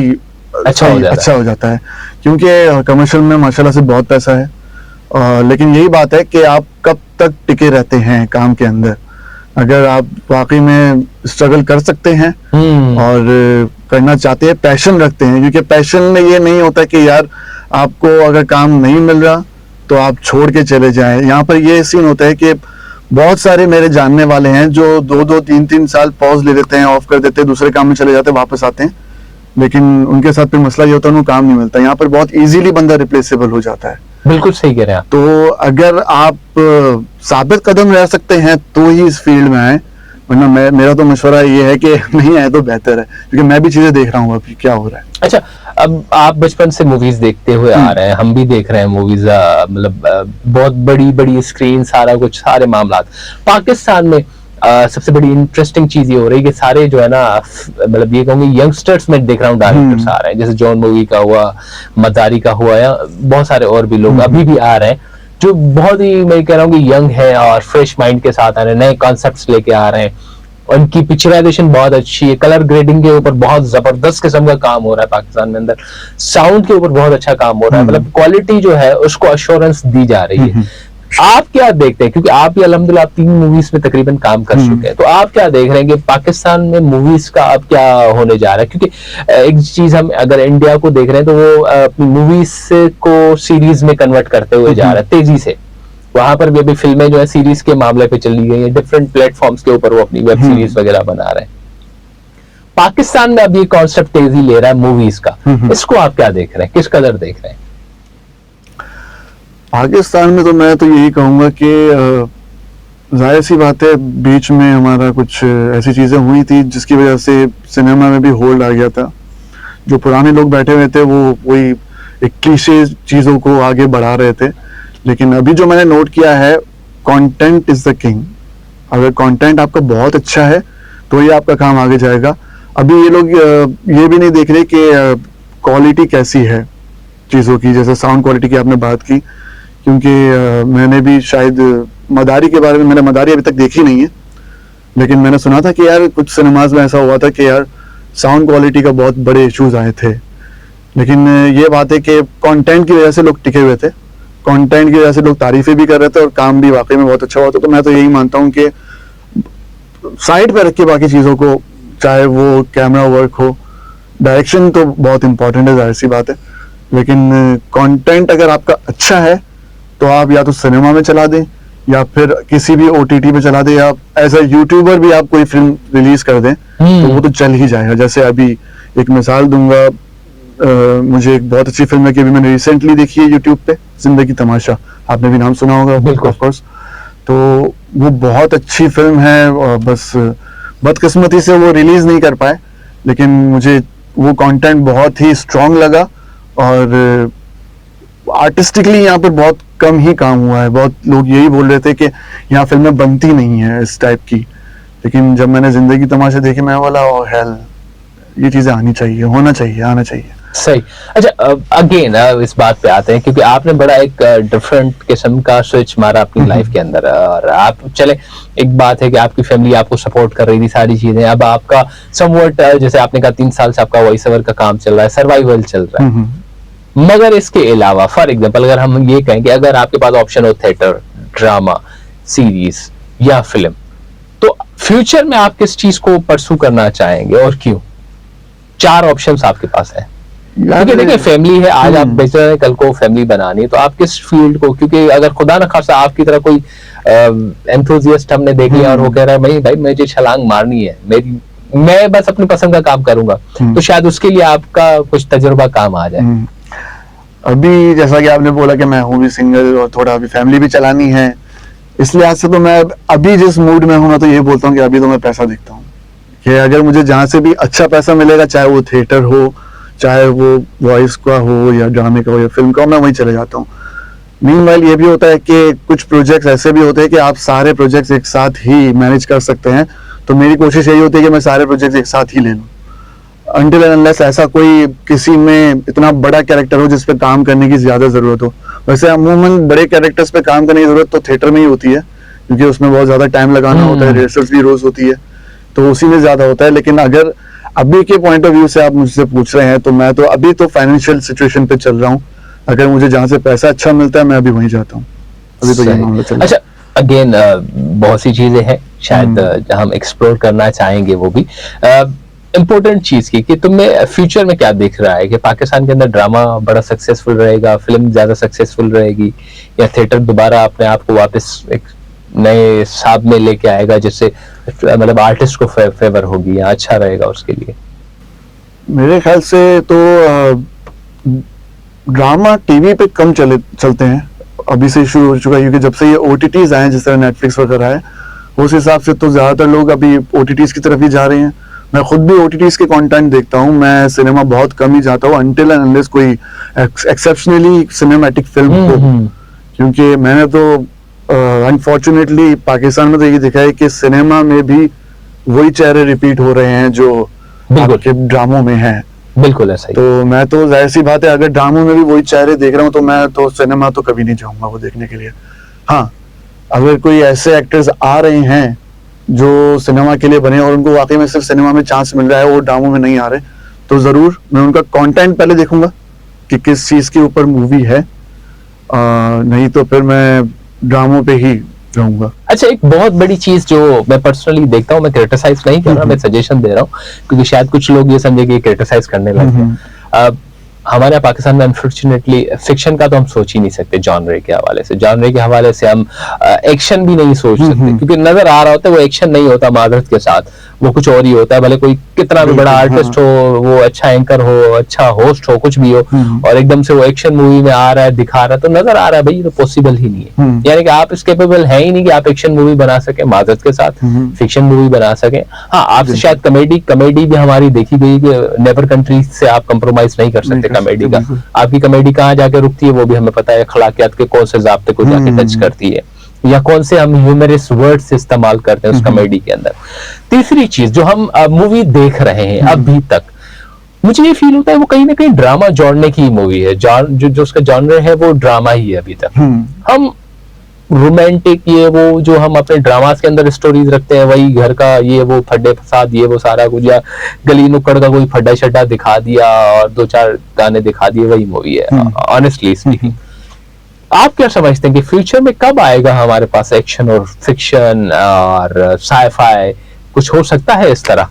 अच्छा हो जाता है। क्योंकि कमर्शियल में माशाल्लाह से बहुत पैसा है। लेकिन यही बात है कि आप कब तक टिके रहते हैं काम के अंदर। अगर आप वाकई में स्ट्रगल कर सकते हैं और करना चाहते हैं, पैशन रखते हैं, क्योंकि पैशन में ये नहीं होता कि यार आपको अगर काम नहीं मिल रहा तो आप छोड़ के चले जाएं। यहाँ पर ये सीन होता है कि बहुत सारे मेरे जानने वाले हैं जो 2-2, 3-3 साल पॉज ले लेते हैं, ऑफ कर देते हैं, दूसरे काम में चले जाते हैं, वापस आते हैं, लेकिन उनके साथ फिर मसला ये होता है उनको काम नहीं मिलता। यहाँ पर बहुत इजीली बंदा रिप्लेसेबल हो जाता है। बिल्कुल सही कह रहे हैं आप। तो अगर आप साबित कदम रह सकते हैं तो ही इस फील्ड में आए, वरना मेरा तो मशवरा ये है कि नहीं आए तो बेहतर है, क्योंकि मैं भी चीजें देख रहा हूँ अभी क्या हो रहा है। अच्छा, अब आप बचपन से मूवीज देखते हुए आ रहे हैं, हम भी देख रहे हैं मूवीज, मतलब बहुत बड़ी बड़ी स्क्रीन, सारा कुछ, सारे मामला। पाकिस्तान में सबसे बड़ी इंटरेस्टिंग चीज ये हो रही है कि सारे जो है ना, मतलब ये कहूंगे यंगस्टर्स में देख रहा हूँ डायरेक्टर्स आ रहे हैं, जैसे जॉन मूवी का हुआ, मदारी का हुआ, या बहुत सारे और भी लोग अभी भी आ रहे हैं जो बहुत ही, मैं कह रहा हूँ कि यंग है और फ्रेश माइंड के साथ आ रहे हैं, नए कॉन्सेप्ट्स लेके आ रहे हैं। उनकी पिक्चराइजेशन बहुत अच्छी है, कलर ग्रेडिंग के ऊपर बहुत जबरदस्त किस्म का काम हो रहा है पाकिस्तान में अंदर, साउंड के ऊपर बहुत अच्छा काम हो रहा है, मतलब क्वालिटी जो है उसको अश्योरेंस दी जा रही है। आप क्या देखते हैं, क्योंकि आप भी अल्हम्दुलिल्लाह 3 मूवीज में तकरीबन काम कर चुके हैं, तो आप क्या देख रहे हैं कि पाकिस्तान में मूवीज का अब क्या होने जा रहा है? क्योंकि एक चीज हम अगर इंडिया को देख रहे हैं तो वो मूवीज को सीरीज में कन्वर्ट करते हुए जा रहा है तेजी से। वहां पर भी अभी फिल्में जो है सीरीज के मामले पे चली गई है, डिफरेंट प्लेटफॉर्म्स के ऊपर वो अपनी वेब सीरीज वगैरह बना रहे हैं। पाकिस्तान में अब ये कॉन्सेप्ट तेजी ले रहा है मूवीज का, इसको आप क्या देख रहे हैं, किस कदर देख रहे हैं? पाकिस्तान में तो मैं तो यही कहूंगा कि जाहिर सी बात है, बीच में हमारा कुछ ऐसी चीजें हुई थी जिसकी वजह से सिनेमा में भी होल्ड आ गया था। जो पुराने लोग बैठे हुए थे वो वही एक क्लीशे चीजों को आगे बढ़ा रहे थे। लेकिन अभी जो मैंने नोट किया है, कंटेंट इज द किंग। अगर कंटेंट आपका बहुत अच्छा है तो ही आपका काम आगे जाएगा। अभी ये लोग ये भी नहीं देख रहे कि क्वालिटी कैसी है चीज़ों की, जैसे साउंड क्वालिटी की आपने बात की, क्योंकि मैंने भी शायद मदारी के बारे में, मैंने मदारी अभी तक देखी नहीं है, लेकिन मैंने सुना था कि यार कुछ सिनेमाज में ऐसा हुआ था कि यार साउंड क्वालिटी का बहुत बड़े इश्यूज आए थे। लेकिन ये बात है कि कंटेंट की वजह से लोग टिके हुए थे, कंटेंट की वजह से लोग तारीफें भी कर रहे थे और काम भी वाकई में बहुत अच्छा हुआ था। तो मैं तो यही मानता हूँ कि साइड पे रख के बाकी चीज़ों को, चाहे वो कैमरा वर्क हो, डायरेक्शन तो बहुत इंपॉर्टेंट है, जाहिर सी बात है, लेकिन कंटेंट अगर आपका अच्छा है तो आप या तो सिनेमा में चला दें या फिर किसी भी OTT पे चला दें, या एज अ यूट्यूबर भी आप कोई फिल्म रिलीज कर दें तो वो तो चल ही जाएगा। जैसे अभी एक मिसाल दूंगा, मुझे एक बहुत अच्छी फिल्म है कि अभी मैंने रिसेंटली देखी है यूट्यूब पे, जिंदगी तमाशा, आपने भी नाम सुना होगा बिल्कुल। Of course. तो वो बहुत अच्छी फिल्म है और बस बदकिस्मती से वो रिलीज नहीं कर पाए, लेकिन मुझे वो कंटेंट बहुत ही स्ट्रांग लगा और आर्टिस्टिकली यहाँ पर बहुत कम ही काम हुआ है। बहुत लोग यही बोल रहे थे कि यहाँ फिल्में बनती नहीं है इस टाइप की, लेकिन जब मैंने जिंदगी तमाशा देखी मैं बोला ओ हेल, ये चीजें आनी चाहिए, होना चाहिए, आना चाहिए। सही। अच्छा, अगेन इस बात पे आते हैं क्योंकि आपने बड़ा एक डिफरेंट किस्म का स्विच मारा अपनी लाइफ के अंदर, और आप चले, एक बात है कि आपकी फैमिली आपको सपोर्ट कर रही थी सारी चीजें, अब आपका समवट जैसे आपने कहा 3 साल से आपका वॉइस ओवर का काम चल रहा है, सर्वाइवल चल रहा है, मगर इसके अलावा फॉर एग्जांपल अगर हम ये कहें कि अगर आपके पास ऑप्शन हो थिएटर, ड्रामा, सीरीज या फिल्म, तो फ्यूचर में आप किस चीज को परसू करना चाहेंगे और क्यों? 4 ऑप्शंस आपके पास है, क्योंकि देखिए फैमिली है, आज आप बेच रहे हैं, कल को फैमिली बनानी है, तो आप किस फील्ड को, क्योंकि अगर खुदा न खासा आपकी तरह कोई एंथुसियास्ट हमने देख लिया और वो कह रहा है भाई मुझे छलांग मारनी है, मैं बस अपनी पसंद का काम करूंगा, तो शायद उसके लिए आपका कुछ तजुर्बा काम आ जाए। अभी जैसा कि आपने बोला कि मैं हूँ भी सिंगल और थोड़ा अभी फैमिली भी चलानी है, इसलिए आज से तो मैं अभी जिस मूड में हूँ मैं तो ये बोलता हूँ कि अभी तो मैं पैसा देखता हूँ कि अगर मुझे जहाँ से भी अच्छा पैसा मिलेगा, चाहे वो थिएटर हो, चाहे वो वॉइस का हो या ड्रामे का हो या फिल्म का हो, मैं वहीं चले जाता हूँ। मीनवाइल ये भी होता है कि कुछ प्रोजेक्ट्स ऐसे भी होते हैं कि आप सारे प्रोजेक्ट्स एक साथ ही मैनेज कर सकते हैं, तो मेरी कोशिश यही होती है कि मैं सारे प्रोजेक्ट्स एक साथ ही ले लूँ, अनटिल एंड अनलेस ऐसा कोई किसी में इतना बड़ा कैरेक्टर हो जिस पे काम करने की ज्यादा जरूरत हो। वैसे अमूमन बड़े कैरेक्टर्स पे काम करने की जरूरत तो थिएटर में ही होती है, क्योंकि उसमें बहुत ज्यादा टाइम लगाना होता है, रिहर्सल्स भी रोज होती है, तो उसी में ज्यादा होता है। लेकिन अगर अभी के पॉइंट ऑफ व्यू से आप मुझसे पूछ रहे हैं तो मैं तो अभी तो फाइनेंशियल सिचुएशन पे चल रहा हूँ, अगर मुझे जहाँ से पैसा अच्छा मिलता है मैं अभी वहीं जाता हूँ, अभी तो ये मामला चल रहा है। अच्छा, अगेन बहुत सी चीजें हैं शायद हम एक्सप्लोर करना चाहेंगे, वो भी इम्पोर्टेंट चीज की कि तुम्हें फ्यूचर में क्या दिख रहा है कि पाकिस्तान के अंदर ड्रामा बड़ा सक्सेसफुल रहेगा, फिल्म ज्यादा सक्सेसफुल रहेगी, या थिएटर दोबारा अपने आप को वापस एक नए साब में लेके आएगा जिससे मतलब आर्टिस्ट को फेवर होगी या अच्छा रहेगा उसके लिए? मेरे ख्याल से तो ड्रामा टीवी पे कम चलते हैं, अभी से शुरू हो चुका है, क्योंकि जब से ये OTTs आए जिस तरह नेटफ्लिक्स वगैरह है, उस हिसाब से तो ज्यादातर लोग अभी OTTs की तरफ ही जा रहे हैं। मैं खुद भी OTTs के कंटेंट देखता हूँ, मैं सिनेमा बहुत कम ही जाता हूँ अनटिल एंड अनलेस कोई एक्सेप्शनली सिनेमैटिक फिल्म हो, क्योंकि मैंने तो अनफॉर्चुनेटली पाकिस्तान में तो ये देखा है कि सिनेमा में भी वही चेहरे रिपीट हो रहे हैं जो आपके ड्रामों में हैं। बिल्कुल ऐसा ही। तो मैं तो जाहिर सी बात है अगर ड्रामों में भी वही चेहरे देख रहा हूँ तो मैं तो सिनेमा तो कभी नहीं जाऊंगा वो देखने के लिए। हाँ, अगर कोई ऐसे एक्टर्स आ रहे हैं जो सिनेमा के लिए बने और उनको वाकई में सिर्फ सिनेमा में चांस मिल रहा है, वो ड्रामों में नहीं आ रहे, तो जरूर मैं उनका कंटेंट पहले देखूंगा कि किस चीज के ऊपर मूवी है, नहीं तो फिर मैं ड्रामों पे ही रहूंगा। अच्छा, एक बहुत बड़ी चीज जो मैं पर्सनली देखता हूँ, मैं क्रिटिसाइज नहीं कर रहा, मैं सजेशन दे रहा हूँ, क्योंकि शायद कुछ लोग ये समझे कि क्रिटिसाइज करने लगे हैं। हमारे यहाँ पाकिस्तान में अनफॉर्चुनेटली फिक्शन का तो हम सोच ही नहीं सकते, जॉनरे के हवाले से, जॉनरे के हवाले से हम एक्शन भी नहीं सोच सकते, क्योंकि नजर आ रहा होता है वो एक्शन नहीं होता, माजरत के साथ वो कुछ और ही होता है, भले कोई कितना भी बड़ा आर्टिस्ट हो, वो अच्छा एंकर हो, अच्छा होस्ट हो, कुछ भी हो, और एकदम से वो एक्शन मूवी में आ रहा है, दिखा रहा है, तो नजर आ रहा है भाई ये तो पॉसिबल ही नहीं है, यानी कि आप इस कैपेबल है ही नहीं कि आप एक्शन मूवी बना सके माजरत के साथ, फिक्शन मूवी बना सके। हाँ, आपसे शायद कॉमेडी भी हमारी देखी गई कि नेबर कंट्री से आप कंप्रोमाइज नहीं कर सकते कॉमेडी का, आपकी कॉमेडी कहाँ जाके रुकती है वो भी हमें पता है, अखलाकियात के कौन से ज़ाब्ते को जाके टच करती है, या कौन से हम ह्यूमरस वर्ड्स इस्तेमाल करते हैं उस कॉमेडी के अंदर। तीसरी चीज जो हम मूवी देख रहे हैं अभी तक, मुझे ये फील होता है वो कहीं ना कहीं ड्रामा जोड़ने की मूवी है, जो उसका जॉनर है वो ड्रामा ही है अभी तक। हम रोमांटिक ये वो जो हम अपने ड्रामास के अंदर स्टोरीज रखते हैं, वही घर का ये वो फड्डे फसाद ये वो सारा कुछ, या गली नुक्कड़ का कोई फड्डा शड्डा दिखा दिया और दो चार गाने दिखा दिए, वही मूवी है ऑनेस्टली स्पीकिंग। आप क्या समझते हैं कि फ्यूचर में कब आएगा हमारे पास एक्शन और फिक्शन और साईफाई, कुछ हो सकता है इस तरह?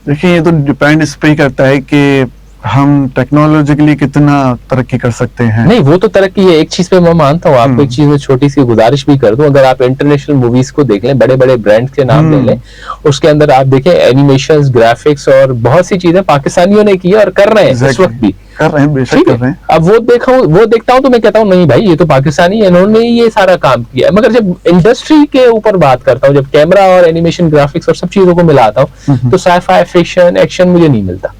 देखिए, ये तो डिपेंड इस पे ही करता है कि हम टेक्नोलॉजिकली कितना तरक्की कर सकते हैं। नहीं, वो तो तरक्की है, एक चीज पे मैं मानता हूँ आपको, एक चीज में छोटी सी गुजारिश भी कर दूं, अगर आप इंटरनेशनल मूवीज को देख लें, बड़े बड़े ब्रांड्स के नाम ले लें, उसके अंदर आप देखें एनिमेशंस, ग्राफिक्स और बहुत सी चीजें पाकिस्तानियों ने की है और कर रहे हैं इस वक्त भी कर रहे हैं, बेशक कर रहे हैं। अब वो देखता हूँ तो मैं कहता हूँ नहीं भाई, ये तो पाकिस्तानी है, इन्होंने ही ये सारा काम किया है। मगर जब इंडस्ट्री के ऊपर बात करता हूँ, जब कैमरा और एनिमेशन ग्राफिक्स और सब चीजों को मिलाता हूँ, तो साईफाई, फिक्शन, एक्शन मुझे नहीं मिलता।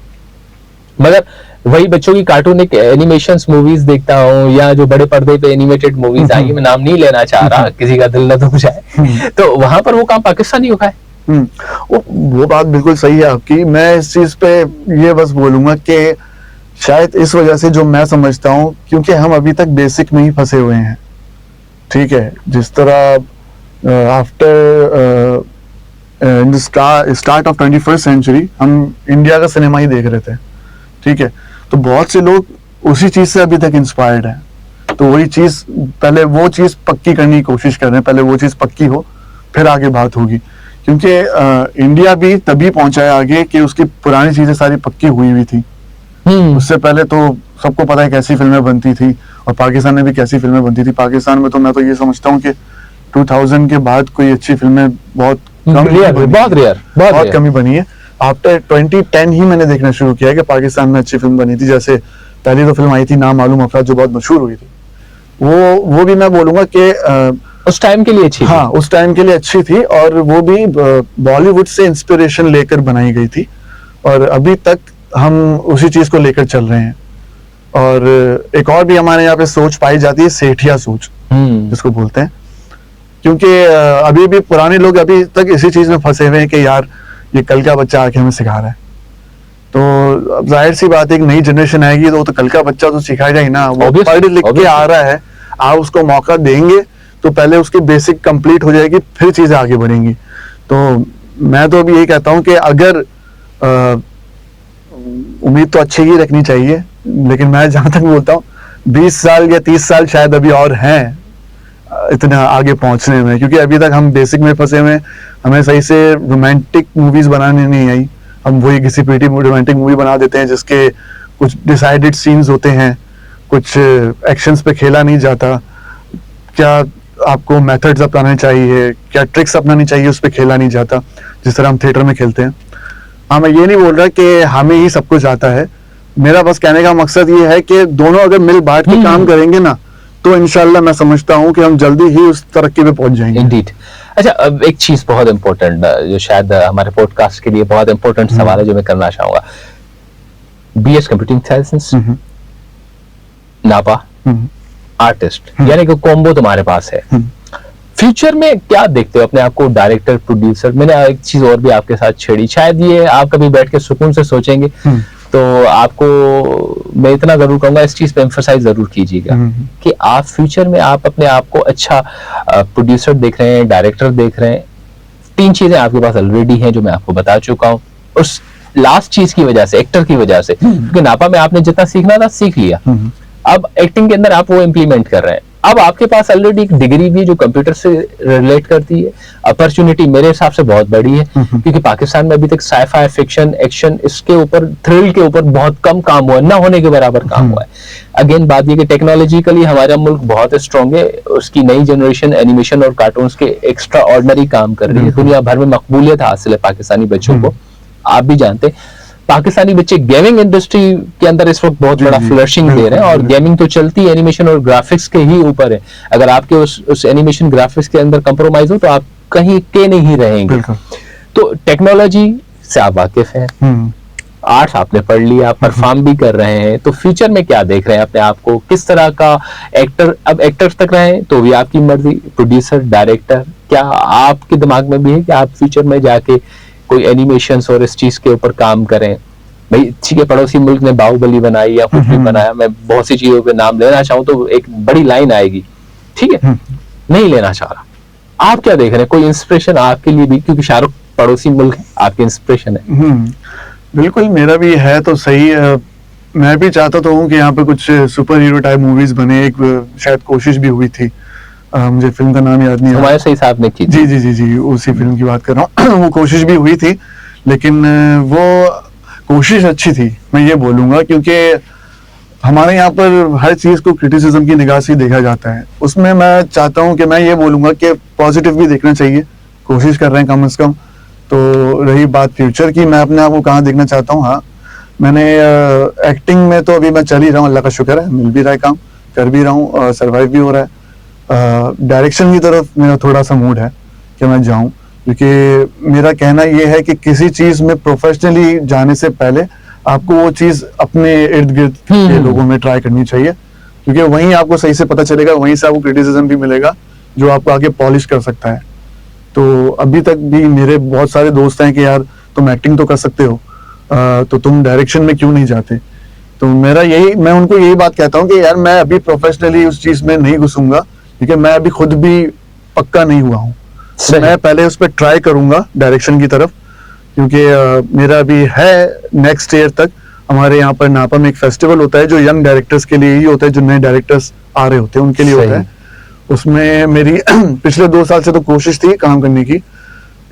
मगर वही बच्चों की कार्टूनिक एनिमेशंस मूवीज देखता हूँ, या जो बड़े पर्दे पे एनिमेटेड मूवीज आई, मैं नाम नहीं लेना चाह रहा, किसी का दिल न दुख जाए, तो वहां पर वो काम पाकिस्तानी होगा है। वो बात बिल्कुल सही है आपकी। मैं इस चीज पे ये बस बोलूंगा कि शायद इस वजह से, जो मैं समझता हूँ, क्योंकि हम अभी तक बेसिक में ही फंसे हुए हैं। ठीक है, जिस तरह after in the start of 21st century हम इंडिया का सिनेमा ही देख रहे थे। ठीक है, तो बहुत से लोग उसी चीज से अभी तक इंस्पायर्ड हैं। तो वही चीज, पहले वो चीज पक्की करने की कोशिश कर रहे हैं, पहले वो चीज पक्की हो फिर आगे बात होगी। क्योंकि इंडिया भी तभी पहुंचा है आगे कि उसकी पुरानी चीजें सारी पक्की हुई हुई थी। उससे पहले तो सबको पता है कैसी फिल्में बनती थी, और पाकिस्तान में भी कैसी फिल्में बनती थी। पाकिस्तान में तो मैं तो ये समझता हूँ कि 2000 के बाद कोई अच्छी फिल्में बहुत कम ही बनी है। आफ्टर 2010 ही मैंने देखना शुरू किया है कि पाकिस्तान में अच्छी फिल्म बनी थी। जैसे पहली तो फिल्म आई थी ना मालूम अफराद, जो बहुत मशहूर हुई थी, वो भी मैं बोलूंगा कि उस टाइम के लिए अच्छी थी। हाँ, उस टाइम के लिए अच्छी थी, और वो भी बॉलीवुड से इंस्पिरेशन लेकर बनाई गई थी, और अभी तक हम उसी चीज को लेकर चल रहे हैं। और एक और भी हमारे यहाँ पे सोच पाई जाती है, सेठिया सोच जिसको बोलते हैं। क्योंकि अभी भी पुराने लोग अभी तक इसी चीज में फंसे हुए हैं कि यार ये कल का बच्चा आके हमें सिखा रहा है। तो अब जाहिर सी बात है, एक नई जनरेशन आएगी तो कल का बच्चा तो सिखाएगा ही ना। वो पढ़ लिख के आ रहा है, आप उसको मौका देंगे तो पहले उसकी बेसिक कंप्लीट हो जाएगी, फिर चीजें आगे बढ़ेंगी। तो मैं तो अभी यही कहता हूँ कि अगर उम्मीद तो अच्छी ही रखनी चाहिए, लेकिन मैं जहां तक बोलता हूँ 20 साल या 30 साल शायद अभी और हैं इतना आगे पहुंचने में। क्योंकि अभी तक हम बेसिक में फंसे हुए हैं, हमें सही से रोमांटिक मूवीज बनाने नहीं आई। हम वही घिसी पीटी रोमांटिक मूवी बना देते हैं जिसके कुछ डिसाइडेड सीन्स होते हैं, कुछ एक्शंस पे खेला नहीं जाता। क्या आपको मेथड्स अपनाने चाहिए, क्या ट्रिक्स अपनानी चाहिए, उस पर खेला नहीं जाता जिस तरह हम थिएटर में खेलते हैं। हाँ, मैं ये नहीं बोल रहा कि हमें ही सब कुछ आता है। मेरा बस कहने का मकसद ये है कि दोनों अगर मिल बांट के काम करेंगे ना, तो इंशाल्लाह मैं समझता हूँ कि हम जल्दी ही उस तरक्की पे पहुंच जाएंगे। इंडीड। अच्छा, अब एक चीज बहुत इंपॉर्टेंट, जो शायद हमारे पॉडकास्ट के लिए बहुत इंपॉर्टेंट सवाल है, जो मैं करना चाहूंगा। BS कंप्यूटिंग साइंस, नापा, आर्टिस्ट, यानी कि कॉम्बो तुम्हारे पास है। फ्यूचर में क्या देखते हो अपने आप को, डायरेक्टर, प्रोड्यूसर? मैंने एक चीज और भी आपके साथ छेड़ी, शायद ये आप कभी बैठ के सुकून से सोचेंगे तो आपको मैं इतना जरूर कहूंगा, इस चीज पे एम्फसाइज जरूर कीजिएगा कि आप फ्यूचर में आप अपने आप को अच्छा प्रोड्यूसर देख रहे हैं, डायरेक्टर देख रहे हैं। 3 चीजें आपके पास ऑलरेडी हैं जो मैं आपको बता चुका हूँ। उस लास्ट चीज की वजह से, एक्टर की वजह से, क्योंकि नापा में आपने जितना सीखना था सीख लिया, अब एक्टिंग के अंदर आप वो इम्प्लीमेंट कर रहे हैं। अब आपके पास ऑलरेडी एक डिग्री भी है जो कंप्यूटर से रिलेट करती है। अपॉर्चुनिटी मेरे हिसाब से बहुत बड़ी है, क्योंकि पाकिस्तान में अभी तक साईफाई, फिक्शन, एक्शन, इसके ऊपर, थ्रिल के ऊपर बहुत कम काम हुआ है, ना होने के बराबर काम हुआ है। अगेन बात ये कि टेक्नोलॉजिकली हमारा मुल्क बहुत स्ट्रांग है, उसकी नई जनरेशन एनिमेशन और कार्टून्स के एक्स्ट्रा ऑर्डिनरी काम कर रही है। दुनिया भर में मकबूलियत हासिल है पाकिस्तानी बच्चों को। आप भी जानते हैं पाकिस्तानी बच्चे गेमिंग इंडस्ट्री के अंदर इस वक्त बहुत बड़ा फ्लरिशिंग दे रहे हैं, और गेमिंग तो चलती है एनिमेशन और ग्राफिक्स के ही ऊपर है। अगर आपके उस एनिमेशन ग्राफिक्स के अंदर कंप्रोमाइज हो तो आप कहीं के नहीं रहेंगे। तो टेक्नोलॉजी से आप वाकिफ हैं, आर्ट्स आपने पढ़ लिया, परफॉर्म भी कर रहे हैं, तो फ्यूचर में क्या देख रहे हैं अपने आप को, किस तरह का एक्टर? अब एक्टर तक रहे तो भी आपकी मर्जी, प्रोड्यूसर, डायरेक्टर, क्या आपके दिमाग में भी है कि आप फ्यूचर में जाके कोई एनिमेशंस और इस चीज के ऊपर काम करें? भाई ठीक है, पड़ोसी मुल्क ने बाहुबली बनाई या कुछ भी बनाया, मैं बहुत सी चीजों पे नाम लेना चाहूँ तो एक बड़ी लाइन आएगी, ठीक है, नहीं लेना चाह रहा। आप क्या देख रहे हैं, कोई इंस्पिरेशन आपके लिए भी, क्योंकि शाहरुख पड़ोसी मुल्क है, आपके इंस्पिरेशन है? बिल्कुल, मेरा भी है तो सही। मैं भी चाहता तो हूँ कि यहाँ पे कुछ सुपर हीरो टाइप मूवीज बने। एक शायद कोशिश भी हुई थी, मुझे फिल्म का नाम याद नहीं आ रहा। हमारे सही साहब ने की जी जी जी जी, उसी फिल्म की बात कर रहा हूँ। वो कोशिश भी हुई थी, लेकिन वो कोशिश अच्छी थी, मैं ये बोलूंगा, क्योंकि हमारे यहाँ पर हर चीज को क्रिटिसिज्म की निगाह से देखा जाता है। उसमें मैं चाहता हूँ कि मैं ये बोलूंगा कि पॉजिटिव भी देखना चाहिए, कोशिश कर रहे हैं कम से कम। तो रही बात फ्यूचर की, मैं अपने आप को कहाँ देखना चाहता हूँ, हाँ मैंने एक्टिंग में तो अभी मैं चल ही रहा हूँ, अल्लाह का शुक्र है, मिल भी रहा है काम, कर भी रहा हूँ और सर्वाइव भी हो रहा है। डायरेक्शन की तरफ मेरा थोड़ा सा मूड है कि मैं जाऊं, क्योंकि मेरा कहना यह है कि किसी चीज में प्रोफेशनली जाने से पहले आपको वो चीज अपने इर्द गिर्द के लोगों में ट्राई करनी चाहिए, क्योंकि वहीं आपको सही से पता चलेगा, वहीं से आपको क्रिटिसिज्म भी मिलेगा जो आपको आगे पॉलिश कर सकता है। तो अभी तक भी मेरे बहुत सारे दोस्त हैं कि यार तुम एक्टिंग तो कर सकते हो, तो तुम डायरेक्शन में क्यों नहीं जाते। तो मैं उनको यही बात कहता हूँ कि यार मैं अभी प्रोफेशनली उस चीज में नहीं घुसूंगा, क्योंकि मैं अभी खुद भी पक्का नहीं हुआ हूँ। तो मैं पहले उस पर ट्राई करूंगा डायरेक्शन की तरफ, क्योंकि मेरा अभी है नेक्स्ट ईयर तक हमारे यहाँ पर नापा में एक फेस्टिवल होता है जो यंग डायरेक्टर्स के लिए ही होता है, जो नए डायरेक्टर्स आ रहे होते हैं उनके लिए होता है। उसमें मेरी पिछले 2 साल से तो कोशिश थी काम करने की।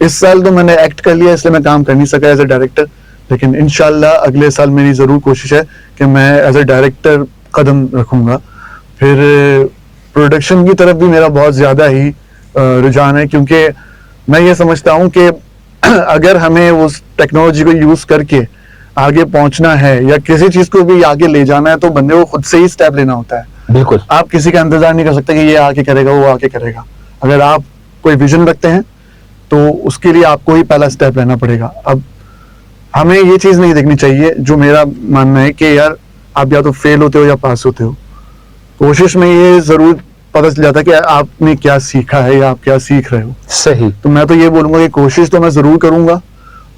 इस साल तो मैंने एक्ट कर लिया, इसलिए मैं काम कर नहीं सका एज ए डायरेक्टर, लेकिन इंशाल्लाह अगले साल मेरी जरूर कोशिश है कि मैं एज ए डायरेक्टर कदम रखूंगा। फिर प्रोडक्शन की तरफ भी मेरा बहुत ज्यादा ही रुझान है, क्योंकि मैं ये समझता हूँ कि अगर हमें उस टेक्नोलॉजी को यूज करके आगे पहुंचना है या किसी चीज को भी आगे ले जाना है, तो बंदे को खुद से ही स्टेप लेना होता है। बिल्कुल, आप किसी का इंतजार नहीं कर सकते कि ये आके करेगा, वो आके करेगा। अगर आप कोई विजन रखते हैं तो उसके लिए आपको ही पहला स्टेप लेना पड़ेगा। अब हमें ये चीज नहीं देखनी चाहिए, जो मेरा मानना है कि यार आप या तो फेल होते हो या पास होते हो। कोशिश में ये जरूर पता चल जाता है कि आपने क्या सीखा है या आप क्या सीख रहे हो। सही। तो मैं तो ये बोलूंगा कि कोशिश तो मैं जरूर करूंगा,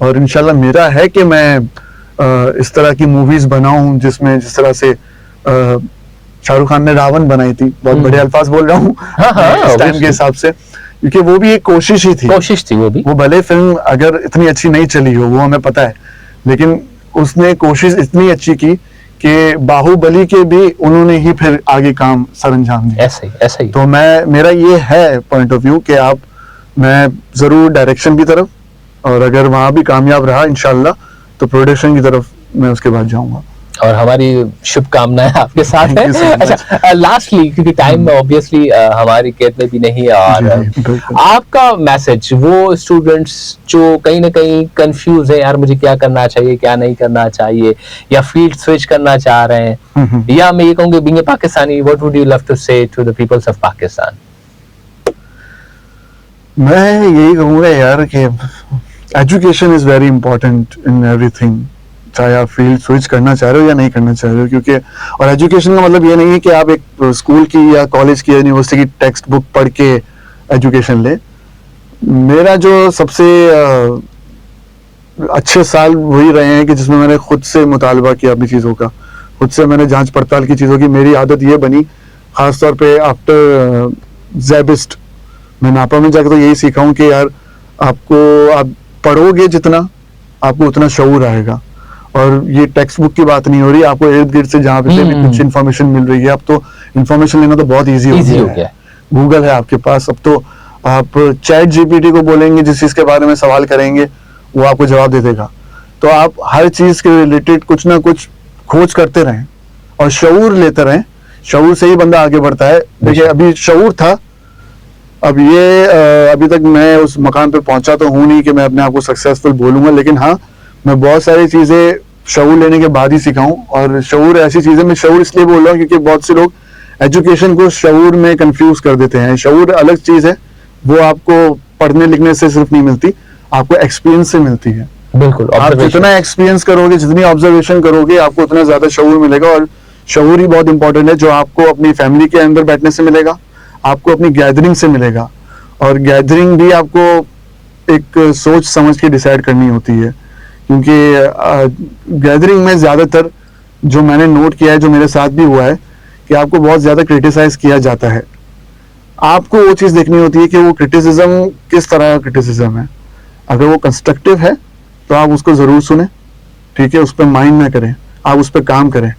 और इंशाल्लाह मेरा है कि मैं इस तरह की मूवीज बनाऊं जिसमें जिस तरह से शाहरुख खान ने रावण बनाई थी, बहुत बड़े अल्फाज बोल रहा हूँ इस टाइम के हिसाब से, क्योंकि वो भी एक कोशिश ही थी। कोशिश थी वो भी। वो भले फिल्म अगर इतनी अच्छी नहीं चली हो, वो हमें पता है, लेकिन उसने कोशिश इतनी अच्छी की कि बाहुबली के भी उन्होंने ही फिर आगे काम सरअंजाम दिया। ऐसा ही। तो मेरा ये है पॉइंट ऑफ व्यू कि मैं जरूर डायरेक्शन की तरफ, और अगर वहां भी कामयाब रहा इंशाल्लाह तो प्रोडक्शन की तरफ मैं उसके बाद जाऊंगा। और हमारी शुभकामनाएं आपके साथ है। अच्छा, लास्टली, क्योंकि टाइम ऑब्वियसली हमारी कैद में भी नहीं है, और आपका मैसेज वो स्टूडेंट्स जो कहीं ना कहीं कंफ्यूज है, यार मुझे क्या करना चाहिए, क्या नहीं करना चाहिए, या फील्ड स्विच करना चाह रहे हैं, या मैं ये कहूँगी being a Pakistani, what would you love to say to the peoples of Pakistan? मैं यही कहूँगा यार कि education is very important in everything, चाहे आप फील्ड स्विच करना चाह रहे हो या नहीं करना चाह रहे हो। क्योंकि और एजुकेशन का मतलब ये नहीं है कि आप एक स्कूल की या कॉलेज की या यूनिवर्सिटी की टेक्स्ट बुक पढ़ के एजुकेशन ले। मेरा जो सबसे अच्छे साल वही रहे हैं कि जिसमें मैंने खुद से मुतालबा किया अपनी चीज़ों का, खुद से मैंने जांच पड़ताल की चीज़ों की। मेरी आदत ये बनी, खासतौर पे आफ्टर ज़ैबिस्ट, मैं नापा में जाकर तो यही सीखा हूँ कि यार आप पढ़ोगे जितना, आपको उतना शऊर आएगा। और ये टेक्स्ट बुक की बात नहीं हो रही, आपको इर्द गिर्द से जहाँ पे भी कुछ इन्फॉर्मेशन मिल रही है, अब तो इन्फॉर्मेशन लेना तो बहुत ईजी हो गया है। गूगल है आपके पास, अब तो आप चैट जीपीटी को बोलेंगे, जिस चीज के बारे में सवाल करेंगे वो आपको जवाब दे देगा। तो आप हर चीज के रिलेटेड कुछ ना कुछ खोज करते रहें और शऊर लेते रहें। शऊर से ही बंदा आगे बढ़ता है। देखिए, अभी शऊर था, अब ये अभी तक मैं उस मकाम पे पहुंचा तो हूं नहीं कि मैं अपने आप को सक्सेसफुल बोलूंगा, लेकिन हाँ, मैं बहुत सारी चीजें शऊर लेने के बाद ही सीखा हूं। और शऊर ऐसी चीजें, मैं शऊर इसलिए बोल रहा हूँ क्योंकि बहुत से लोग एजुकेशन को शऊर में कंफ्यूज कर देते हैं। शऊर अलग चीज है, वो आपको पढ़ने लिखने से सिर्फ नहीं मिलती, आपको एक्सपीरियंस से मिलती है। बिल्कुल, आप जितना एक्सपीरियंस करोगे, जितनी ऑब्जर्वेशन करोगे, आपको उतना ज्यादा शऊर मिलेगा। और शऊर ही बहुत इंपॉर्टेंट है, जो आपको अपनी फैमिली के अंदर बैठने से मिलेगा, आपको अपनी गैदरिंग से मिलेगा। और गैदरिंग भी आपको एक सोच समझ के डिसाइड करनी होती है, क्योंकि गैदरिंग में ज्यादातर जो मैंने नोट किया है, जो मेरे साथ भी हुआ है, कि आपको बहुत ज्यादा क्रिटिसाइज किया जाता है। आपको वो चीज देखनी होती है कि वो क्रिटिसिज्म किस तरह का क्रिटिसिज्म है। अगर वो कंस्ट्रक्टिव है तो आप उसको जरूर सुने, ठीक है, उस पर माइंड ना करें, आप उस पर काम करें,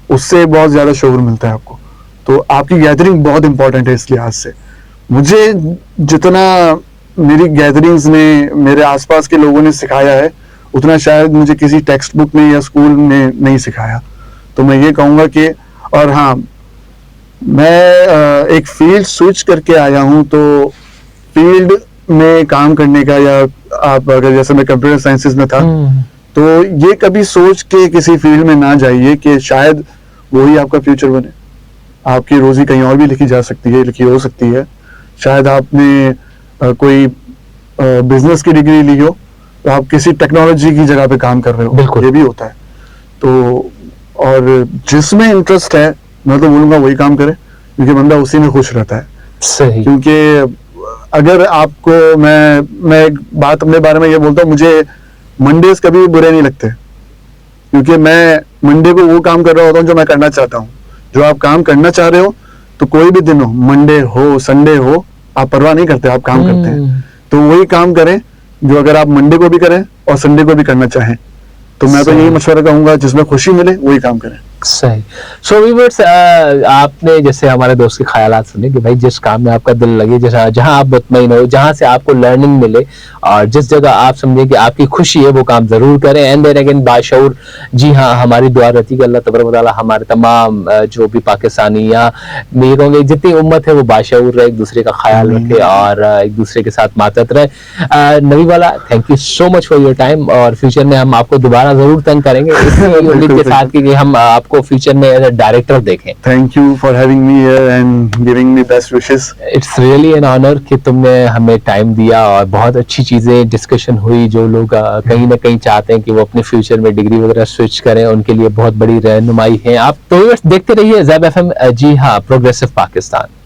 उससे बहुत ज्यादा शोर मिलता है आपको। तो आपकी गैदरिंग बहुत इंपॉर्टेंट है इस लिहाज से। मुझे जितना मेरी गैदरिंग्स ने, मेरे आसपास के लोगों ने सिखाया है, उतना शायद मुझे किसी टेक्स्ट बुक में या स्कूल में नहीं सिखाया। तो मैं ये कहूँगा कि, और हाँ, मैं एक फील्ड स्विच करके आया हूँ, तो फील्ड में काम करने का, या आप अगर जैसे मैं कंप्यूटर साइंसेज में था, तो ये कभी सोच के किसी फील्ड में ना जाइए कि शायद वही आपका फ्यूचर बने। आपकी रोजी कहीं और भी लिखी जा सकती है, लिखी हो सकती है। शायद आपने कोई बिजनेस की डिग्री ली हो, तो आप किसी टेक्नोलॉजी की जगह पे काम कर रहे हो, ये भी होता है। तो और जिसमें इंटरेस्ट है, मैं तो बोलूंगा वही काम करे, क्योंकि बंदा उसी में खुश रहता है। सही। क्योंकि अगर आपको, मैं एक बात अपने बारे में ये बोलता हूँ, मुझे मंडेज कभी भी बुरे नहीं लगते, क्योंकि मैं मंडे को वो काम कर रहा होता हूँ जो मैं करना चाहता हूँ। जो आप काम करना चाह रहे हो, तो कोई भी दिन हो, मंडे हो, संडे हो, आप परवाह नहीं करते, आप काम करते हैं। तो वही काम करें जो अगर आप मंडे को भी करें और संडे को भी करना चाहें। तो मैं तो यही मशवरा कहूंगा, जिसमें खुशी मिले वही काम करें। सही। सो व्यूअर्स, आपने जैसे हमारे दोस्त के ख्यालात सुने कि भाई जिस काम में आपका दिल लगे, जहां आप मुतमईन हो, जहां से आपको लर्निंग मिले, और जिस जगह आप समझे कि आपकी खुशी है, वो काम जरूर करें। एंड देन अगेन बाशऊर, जी हाँ, हमारी दुआ रहती है कि अल्लाह तबारक व तआला हमारे तमाम जो भी पाकिस्तानी, या मैं कहूँगी जितनी उम्मत है, वो बाशऊर रहे, एक दूसरे का ख्याल रखे और एक दूसरे के साथ मातहत रहे। नबी वाला, thank you so much for your time, और फ्यूचर में हम आपको दोबारा जरूर तंग करेंगे इसी उम्मीद के साथ कि हम आपको फ्यूचर में एज अ डायरेक्टर देखें। Thank you for having me here and giving me best wishes. It's really an honour कि तुमने हमें टाइम दिया, और बहुत अच्छी चीजें डिस्कशन हुई। जो लोग कहीं ना कहीं चाहते हैं कि वो अपने फ्यूचर में डिग्री वगैरह स्विच करें, उनके लिए बहुत बड़ी रहनुमाई है आप। तो देखते रहिए ज़ैब FM, जी हाँ, प्रोग्रेसिव पाकिस्तान।